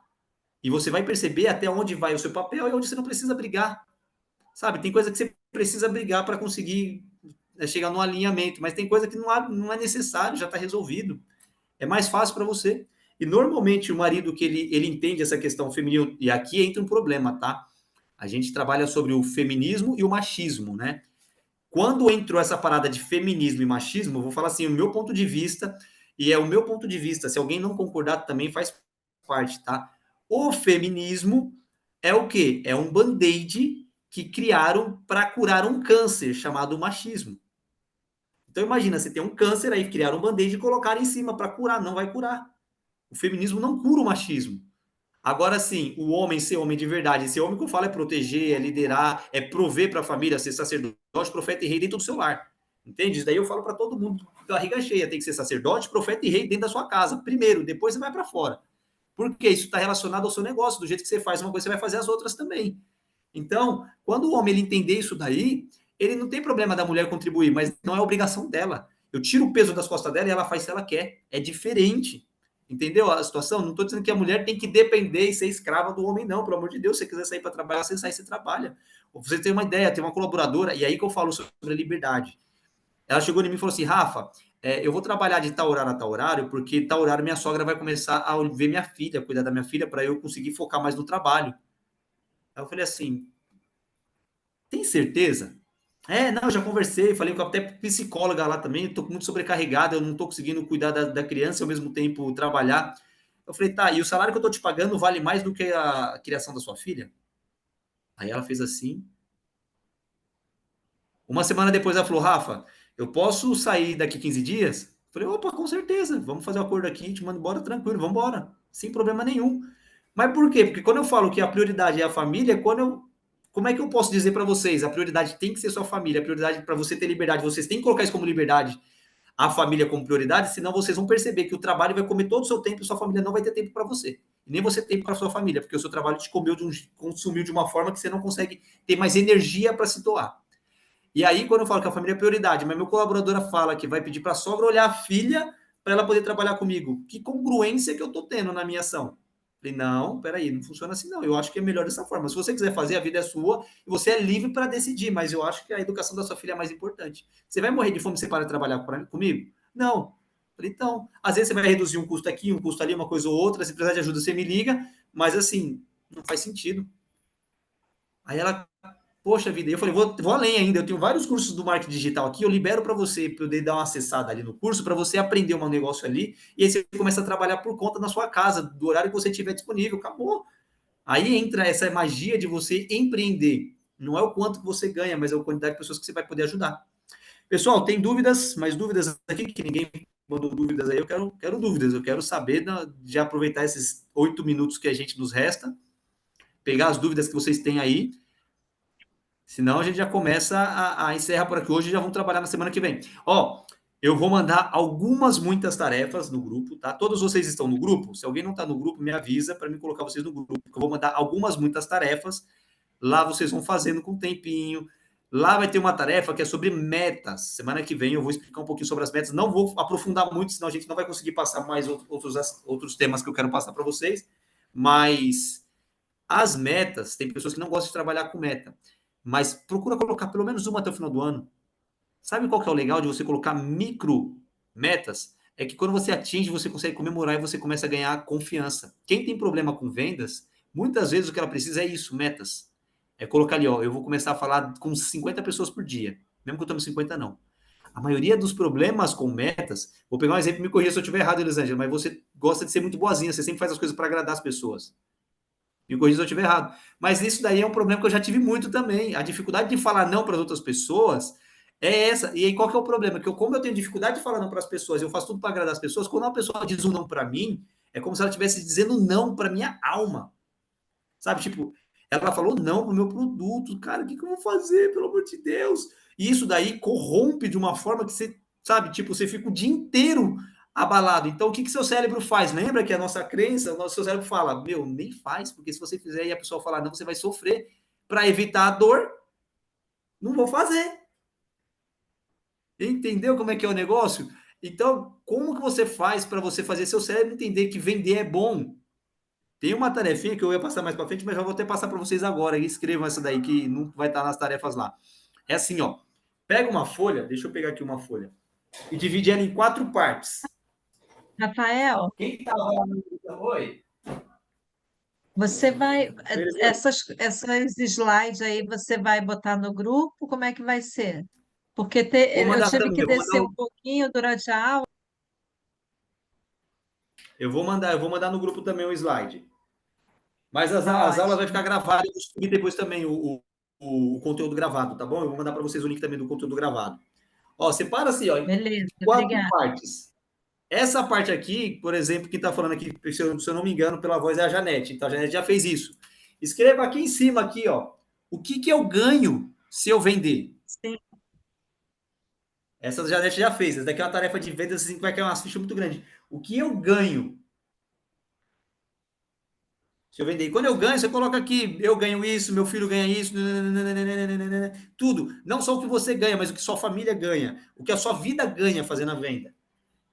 E você vai perceber até onde vai o seu papel e onde você não precisa brigar. Sabe? Tem coisa que você precisa brigar para conseguir chegar no alinhamento, mas tem coisa que não é necessário, já está resolvido. É mais fácil para você. E normalmente o marido que ele entende essa questão feminina, e aqui entra um problema, tá? A gente trabalha sobre o feminismo e o machismo, né? Quando entrou essa parada de feminismo e machismo, eu vou falar assim, o meu ponto de vista, e é o meu ponto de vista, se alguém não concordar também faz parte, tá? O feminismo é o quê? É um band-aid que criaram para curar um câncer chamado machismo. Então imagina, você tem um câncer, aí criaram um band-aid e colocaram em cima para curar, não vai curar. O feminismo não cura o machismo. Agora sim, o homem ser homem de verdade, ser homem que eu falo é proteger, é liderar, é prover para a família, ser sacerdote, profeta e rei dentro do seu lar. Entende? Isso daí eu falo para todo mundo, barriga cheia, tem que ser sacerdote, profeta e rei dentro da sua casa, primeiro, depois você vai para fora. Porque isso está relacionado ao seu negócio, do jeito que você faz uma coisa, você vai fazer as outras também. Então, quando o homem ele entender isso daí, ele não tem problema da mulher contribuir, mas não é obrigação dela. Eu tiro o peso das costas dela e ela faz se ela quer. É diferente. Entendeu a situação? Não estou dizendo que a mulher tem que depender e ser escrava do homem, não. Pelo amor de Deus, se você quiser sair para trabalhar, você sai, você trabalha. Você tem uma ideia, tem uma colaboradora, e aí que eu falo sobre a liberdade. Ela chegou em mim e falou assim, Rafa, eu vou trabalhar de tal horário a tal horário, porque tal horário minha sogra vai começar a ver minha filha, cuidar da minha filha, para eu conseguir focar mais no trabalho. Aí eu falei assim, tem certeza? Não, eu já conversei, falei com até psicóloga lá também, estou muito sobrecarregada, eu não estou conseguindo cuidar da criança e ao mesmo tempo trabalhar. Eu falei, tá, e o salário que eu estou te pagando vale mais do que a criação da sua filha? Aí ela fez assim. Uma semana depois ela falou, Rafa, eu posso sair daqui 15 dias? Eu falei, opa, com certeza, vamos fazer um acordo aqui, te mando embora tranquilo, vamos embora, sem problema nenhum. Mas por quê? Porque quando eu falo que a prioridade é a família, como é que eu posso dizer para vocês? A prioridade tem que ser sua família, a prioridade para você ter liberdade, vocês têm que colocar isso como liberdade, a família como prioridade, senão vocês vão perceber que o trabalho vai comer todo o seu tempo e sua família não vai ter tempo para você. E nem você tem tempo para sua família, porque o seu trabalho te consumiu de uma forma que você não consegue ter mais energia para se doar. E aí, quando eu falo que a família é prioridade, mas meu colaboradora fala que vai pedir para a sogra olhar a filha para ela poder trabalhar comigo, que congruência que eu estou tendo na minha ação? Falei, não, peraí, não funciona assim não. Eu acho que é melhor dessa forma. Se você quiser fazer, a vida é sua e você é livre para decidir, mas eu acho que a educação da sua filha é mais importante. Você vai morrer de fome se você parar de trabalhar comigo? Não. Falei, então, às vezes você vai reduzir um custo aqui, um custo ali, uma coisa ou outra. Se precisar de ajuda, você me liga, mas assim, não faz sentido. Aí ela, poxa vida, eu falei, vou além ainda, eu tenho vários cursos do marketing digital aqui, eu libero para você poder dar uma acessada ali no curso, para você aprender um negócio ali, e aí você começa a trabalhar por conta na sua casa, do horário que você tiver disponível, acabou. Aí entra essa magia de você empreender. Não é o quanto que você ganha, mas é a quantidade de pessoas que você vai poder ajudar. Pessoal, tem dúvidas? Mais dúvidas aqui? Que ninguém mandou dúvidas aí. Eu quero dúvidas. Eu quero saber de aproveitar esses 8 minutos que a gente nos resta, pegar as dúvidas que vocês têm aí. Senão a gente já começa a encerrar por aqui hoje e já vamos trabalhar na semana que vem. Ó, eu vou mandar muitas tarefas no grupo, tá? Todos vocês estão no grupo? Se alguém não está no grupo, me avisa para me colocar vocês no grupo. Eu vou mandar muitas tarefas. Lá vocês vão fazendo com um tempinho. Lá vai ter uma tarefa que é sobre metas. Semana que vem eu vou explicar um pouquinho sobre as metas. Não vou aprofundar muito, senão a gente não vai conseguir passar mais outros temas que eu quero passar para vocês. Mas as metas, tem pessoas que não gostam de trabalhar com meta. Mas procura colocar pelo menos uma até o final do ano. Sabe qual que é o legal de você colocar micro metas? É que quando você atinge, você consegue comemorar e você começa a ganhar confiança. Quem tem problema com vendas, muitas vezes o que ela precisa é isso, metas. É colocar ali, ó, eu vou começar a falar com 50 pessoas por dia. Mesmo que eu tome 50, não. A maioria dos problemas com metas, vou pegar um exemplo, me corrija se eu estiver errado, Elisângela, mas você gosta de ser muito boazinha, você sempre faz as coisas para agradar as pessoas. Me corrija se eu estiver errado. Mas isso daí é um problema que eu já tive muito também. A dificuldade de falar não para as outras pessoas é essa. E aí qual que é o problema? Como eu tenho dificuldade de falar não para as pessoas, eu faço tudo para agradar as pessoas, quando uma pessoa diz um não para mim, é como se ela estivesse dizendo não para minha alma. Sabe, tipo, ela falou não pro meu produto. Cara, o que eu vou fazer, pelo amor de Deus? E isso daí corrompe de uma forma que você, sabe, tipo, você fica o dia inteiro abalado. Então, o que seu cérebro faz? Lembra que a nossa crença, o nosso seu cérebro fala, meu, nem faz, porque se você fizer e a pessoa falar não, você vai sofrer. Para evitar a dor, não vou fazer. Entendeu como é que é o negócio? Então, como que você faz para você fazer seu cérebro entender que vender é bom? Tem uma tarefinha que eu ia passar mais para frente, mas já vou até passar para vocês agora. E escrevam essa daí que não vai estar nas tarefas lá. É assim, ó. Pega uma folha, deixa eu pegar aqui uma folha, e divide ela em 4 partes. Rafael, Quem está lá? Oi? você vai, essas slides aí você vai botar no grupo? Como é que vai ser? Porque Vou eu mandar tive também. que descer um pouquinho durante a aula. Eu vou mandar no grupo também o slide. Mas as Tá aulas vai ótimo. ficar gravadas e eu vou subir depois também o conteúdo gravado, tá bom? Eu vou mandar para vocês o link também do conteúdo gravado. Ó, separa assim, ó, em Beleza, 4 obrigada. partes. Essa parte aqui, por exemplo, quem está falando aqui, se eu não me engano, pela voz é a Janete. Então, a Janete já fez isso. Escreva aqui em cima, aqui, ó. O que eu ganho se eu vender? Sim. Essa a Janete já fez. Essa daqui é uma tarefa de vendas, assim, que vai cair uma ficha muito grande. O que eu ganho se eu vender? E quando eu ganho, você coloca aqui, eu ganho isso, meu filho ganha isso, tudo. Não só o que você ganha, mas o que sua família ganha. O que a sua vida ganha fazendo a venda.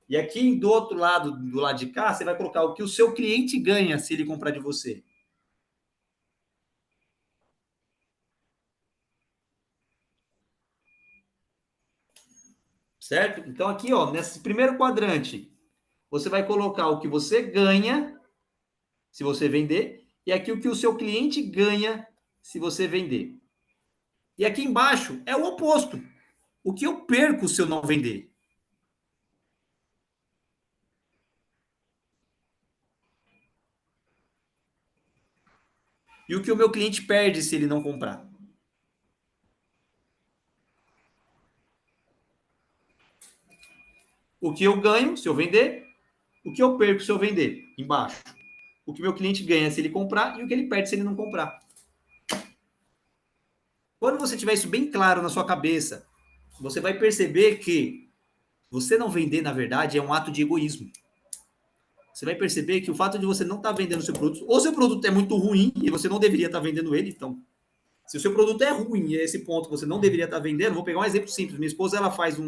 E aqui do outro lado, do lado de cá, você vai colocar o que o seu cliente ganha se ele comprar de você. Certo? Então aqui, ó, nesse primeiro quadrante, você vai colocar o que você ganha se você vender e aqui o que o seu cliente ganha se você vender. E aqui embaixo é o oposto. O que eu perco se eu não vender? E o que o meu cliente perde se ele não comprar? O que eu ganho se eu vender, o que eu perco se eu vender, embaixo. O que meu cliente ganha se ele comprar e o que ele perde se ele não comprar. Quando você tiver isso bem claro na sua cabeça, você vai perceber que você não vender, na verdade, é um ato de egoísmo. Você vai perceber que o fato de você não estar vendendo o seu produto, ou seu produto é muito ruim e você não deveria estar vendendo ele, então, se o seu produto é ruim e é esse ponto você não deveria estar vendendo, vou pegar um exemplo simples. Minha esposa, ela faz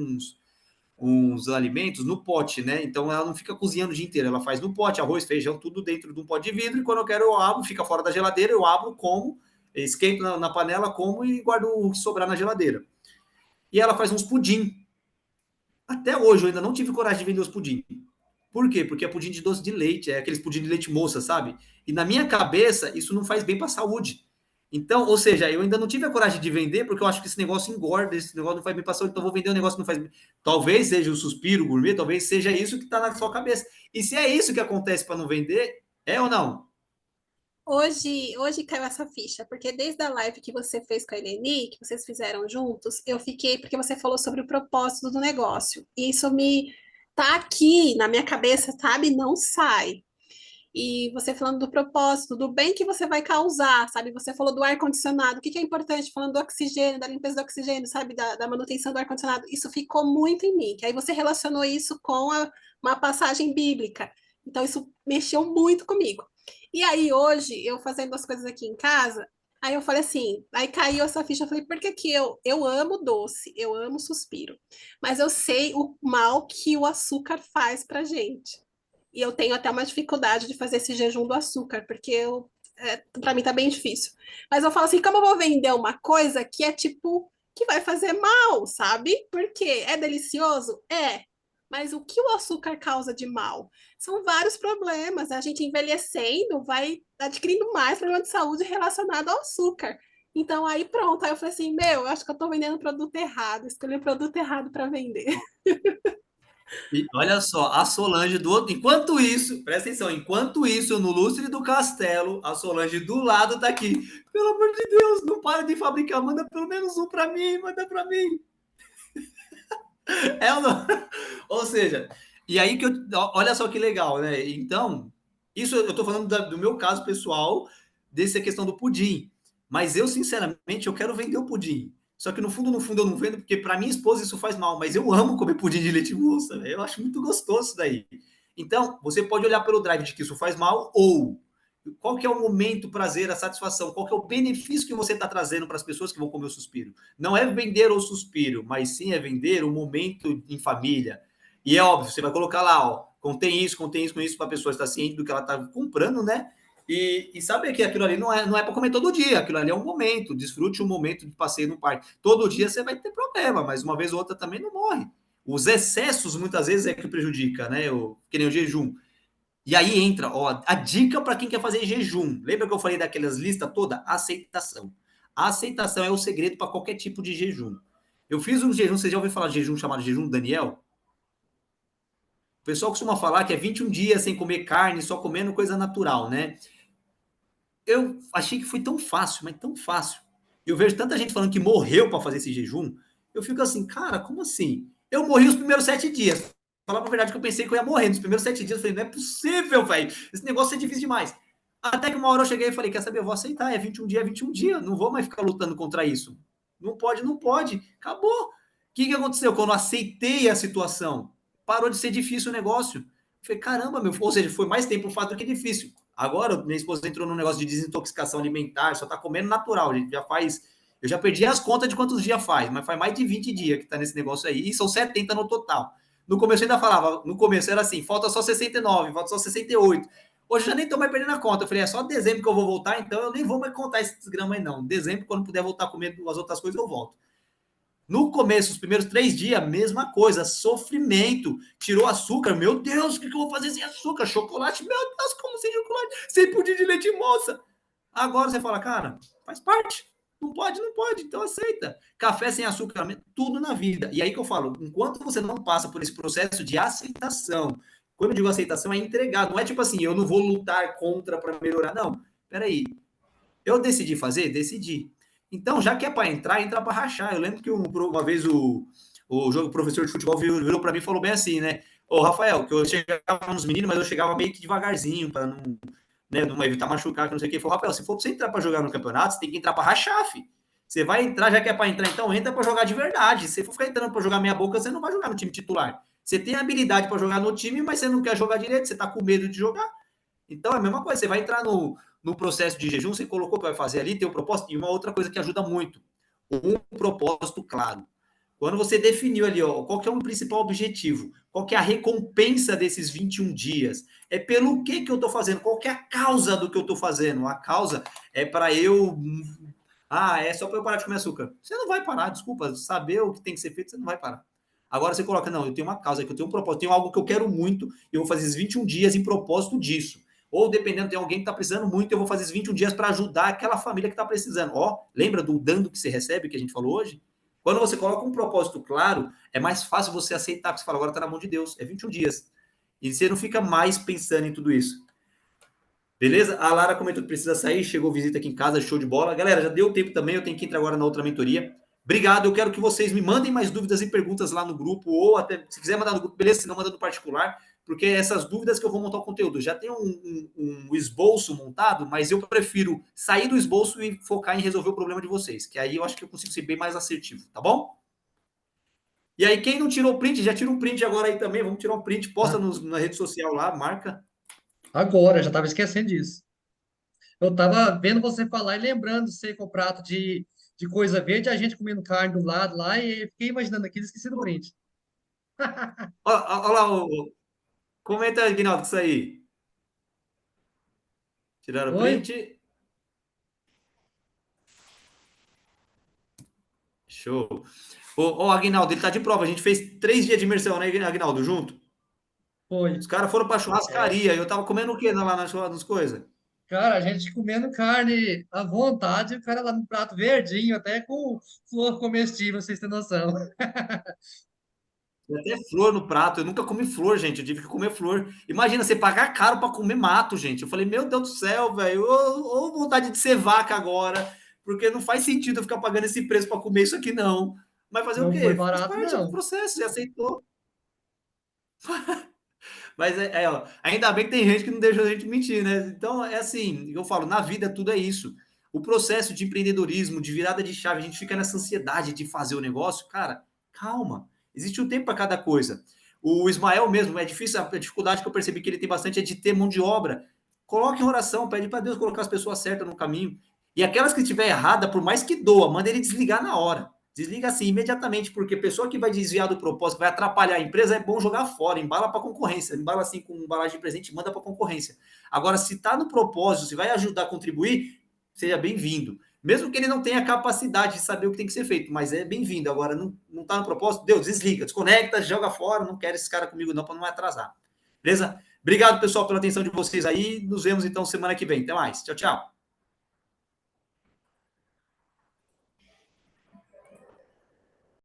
uns alimentos no pote, né? Então ela não fica cozinhando o dia inteiro, ela faz no pote, arroz, feijão, tudo dentro de um pote de vidro, e quando eu quero eu abro, fica fora da geladeira, eu abro, como, esquento na panela, como e guardo o que sobrar na geladeira. E ela faz uns pudim. Até hoje eu ainda não tive coragem de vender os pudim. Por quê? Porque é pudim de doce de leite, é aqueles pudim de leite moça, sabe? E na minha cabeça, isso não faz bem para a saúde. Então, ou seja, eu ainda não tive a coragem de vender, porque eu acho que esse negócio engorda, esse negócio não faz bem para a saúde, então eu vou vender um negócio que não faz bem. Talvez seja o suspiro gourmet, talvez seja isso que está na sua cabeça. E se é isso que acontece para não vender, é ou não? Hoje caiu essa ficha, porque desde a live que você fez com a Eleni, que vocês fizeram juntos, eu fiquei, porque você falou sobre o propósito do negócio. E isso me tá aqui na minha cabeça, sabe? Não sai. E você falando do propósito, do bem que você vai causar, sabe? Você falou do ar-condicionado, o que que é importante? Falando do oxigênio, da limpeza do oxigênio, sabe? Da manutenção do ar-condicionado. Isso ficou muito em mim. Que aí você relacionou isso com uma passagem bíblica. Então, isso mexeu muito comigo. E aí, hoje, eu fazendo as coisas aqui em casa, aí eu falei assim, aí caiu essa ficha, eu falei, por que que eu amo doce, eu amo suspiro, mas eu sei o mal que o açúcar faz pra gente. E eu tenho até uma dificuldade de fazer esse jejum do açúcar, porque para mim tá bem difícil. Mas eu falo assim, como eu vou vender uma coisa que é tipo, que vai fazer mal, sabe? Porque é delicioso? É. Mas o que o açúcar causa de mal? São vários problemas. A gente envelhecendo vai adquirindo mais problemas de saúde relacionados ao açúcar. Então aí pronto, aí eu falei assim, meu, eu acho que eu tô vendendo produto errado, escolhi o produto errado para vender. E olha só, a Solange do outro. Enquanto isso, presta atenção, enquanto isso, eu no lustre do castelo, a Solange do lado tá aqui. Pelo amor de Deus, não para de fabricar, manda pelo menos um para mim, manda para mim. É ou não? Ou seja, e aí que eu. Olha só que legal, né? Então, isso eu tô falando do meu caso pessoal, dessa questão do pudim. Mas eu, sinceramente, eu quero vender o pudim. Só que no fundo, eu não vendo, porque para minha esposa isso faz mal. Mas eu amo comer pudim de leite moça, né? Eu acho muito gostoso isso daí. Então, você pode olhar pelo drive de que isso faz mal, ou qual que é o momento, o prazer, a satisfação, qual que é o benefício que você está trazendo para as pessoas que vão comer o suspiro. Não é vender o suspiro, mas sim é vender o momento em família. E é óbvio, você vai colocar lá, ó, contém isso, com isso, para a pessoa estar ciente do que ela está comprando, né? E saber que aquilo ali não é para comer todo dia, aquilo ali é um momento, desfrute um momento de passeio no parque. Todo dia você vai ter problema, mas uma vez ou outra também não morre. Os excessos, muitas vezes, é que prejudica, né? Que nem o jejum. E aí entra, ó, a dica para quem quer fazer jejum. Lembra que eu falei daquelas listas toda? Aceitação. A aceitação é o segredo para qualquer tipo de jejum. Eu fiz um jejum, você já ouviu falar de jejum chamado jejum Daniel? O pessoal costuma falar que é 21 dias sem comer carne, só comendo coisa natural, né? Eu achei que foi tão fácil, mas tão fácil. Eu vejo tanta gente falando que morreu para fazer esse jejum. Eu fico assim, cara, como assim? Eu morri os primeiros 7 dias. Falar pra verdade que eu pensei que eu ia morrer. Nos primeiros 7 dias, eu falei, não é possível, velho. Esse negócio é difícil demais. Até que uma hora eu cheguei e falei, quer saber, eu vou aceitar. É 21 dias, é 21 dias. Não vou mais ficar lutando contra isso. Não pode, não pode. Acabou. O que aconteceu? Quando eu aceitei a situação, parou de ser difícil o negócio. Eu falei, caramba, meu. Ou seja, foi mais tempo fácil do que difícil. Agora, minha esposa entrou num negócio de desintoxicação alimentar, só tá comendo natural. A gente já faz. Eu já perdi as contas de quantos dias faz, mas faz mais de 20 dias que tá nesse negócio aí, e são 70 no total. No começo eu ainda falava, no começo era assim, falta só 69, falta só 68. Hoje eu já nem tô mais perdendo a conta. Eu falei, é só dezembro que eu vou voltar, então eu nem vou mais contar esses gramas aí, não. Dezembro, quando puder voltar a comer as outras coisas, eu volto. No começo, os primeiros 3 dias, mesma coisa, sofrimento. Tirou açúcar, meu Deus, o que eu vou fazer sem açúcar? Chocolate, meu Deus, como sem chocolate? Sem pudim de leite moça. Agora você fala, cara, faz parte. Não pode, não pode, então aceita. Café sem açúcar, tudo na vida. E aí que eu falo, enquanto você não passa por esse processo de aceitação, quando eu digo aceitação, é entregar. Não é tipo assim, eu não vou lutar contra para melhorar. Não, peraí. Eu decidi fazer? Decidi. Então, já que é para entrar, entra para rachar. Eu lembro que uma vez o professor de futebol virou para mim e falou bem assim, né? Ô, Rafael, que eu chegava nos meninos, mas eu chegava meio que devagarzinho, para não, né, não evitar machucar, que não sei o que. Ele falou, Rafael, se for para você entrar para jogar no campeonato, você tem que entrar para rachar, fi. Você vai entrar, já que é para entrar, então entra para jogar de verdade. Se for ficar entrando para jogar meia boca, você não vai jogar no time titular. Você tem habilidade para jogar no time, mas você não quer jogar direito, você tá com medo de jogar. Então é a mesma coisa, você vai entrar no processo de jejum, você colocou o que vai fazer ali, tem um propósito, e uma outra coisa que ajuda muito, um propósito claro. Quando você definiu ali, ó, qual que é o principal objetivo, qual que é a recompensa desses 21 dias, é pelo que eu estou fazendo, qual que é a causa do que eu estou fazendo. A causa é para eu... é só para eu parar de comer açúcar. Você não vai parar, desculpa, saber o que tem que ser feito, você não vai parar. Agora você coloca, não, eu tenho uma causa, eu tenho um propósito, tenho algo que eu quero muito, eu vou fazer esses 21 dias em propósito disso. Ou dependendo, tem alguém que está precisando muito, eu vou fazer esses 21 dias para ajudar aquela família que está precisando. Ó, lembra do dando que você recebe, que a gente falou hoje? Quando você coloca um propósito claro, é mais fácil você aceitar, porque você fala, agora está na mão de Deus, é 21 dias. E você não fica mais pensando em tudo isso. Beleza? A Lara comentou que precisa sair, chegou visita aqui em casa, show de bola. Galera, já deu tempo também, eu tenho que entrar agora na outra mentoria. Obrigado, eu quero que vocês me mandem mais dúvidas e perguntas lá no grupo, ou até, se quiser mandar no grupo, beleza, se não manda no particular, porque essas dúvidas que eu vou montar o conteúdo. Já tem um esboço montado, mas eu prefiro sair do esboço e focar em resolver o problema de vocês, que aí eu acho que eu consigo ser bem mais assertivo, tá bom? E aí, quem não tirou print, já tira um print agora aí também, vamos tirar um print, posta na rede social lá, marca. Agora, já estava esquecendo disso. Eu estava vendo você falar e lembrando de você com o prato de coisa verde, a gente comendo carne do lado lá, e fiquei imaginando aquilo, esqueci do print. Olha lá, comenta aí, Guinaldo, isso aí. Tiraram o Oi? print. Show. Ô, Aguinaldo, ele tá de prova. A gente fez 3 dias de imersão, né, Aguinaldo, junto? Foi. Os caras foram pra É, churrascaria. Eu tava comendo o quê lá nas coisas? cara, a gente comendo carne à vontade, o cara lá no prato verdinho, até com flor comestível, vocês têm noção. Tem até flor no prato. Eu nunca comi flor, gente. Eu tive que comer flor. Imagina, você pagar caro pra comer mato, gente. Eu falei, meu Deus do céu, velho. Ô, vontade de ser vaca agora. Porque não faz sentido eu ficar pagando esse preço pra comer isso aqui, não. Mas fazer o Não foi quê? Faz barato, parte do não. processo, você aceitou. Mas ó, ainda bem que tem gente que não deixa a gente mentir, né? Então, é assim, eu falo, na vida tudo é isso. O processo de empreendedorismo, de virada de chave, a gente fica nessa ansiedade de fazer o negócio, cara, calma. Existe um tempo para cada coisa. O Ismael mesmo, é difícil, a dificuldade que eu percebi que ele tem bastante é de ter mão de obra. Coloque em oração, pede para Deus colocar as pessoas certas no caminho. E aquelas que estiver errada, por mais que doa, manda ele desligar na hora. Desliga assim imediatamente, porque pessoa que vai desviar do propósito, vai atrapalhar a empresa, é bom jogar fora, embala para concorrência, embala assim com embalagem de presente, manda para concorrência. Agora, se está no propósito, se vai ajudar a contribuir, seja bem-vindo. Mesmo que ele não tenha capacidade de saber o que tem que ser feito, mas é bem-vindo. Agora, não está no propósito, Deus, desliga, desconecta, joga fora, não quero esse cara comigo não, para não me atrasar. Beleza? Obrigado, pessoal, pela atenção de vocês aí. Nos vemos, então, semana que vem. Até mais. Tchau, tchau.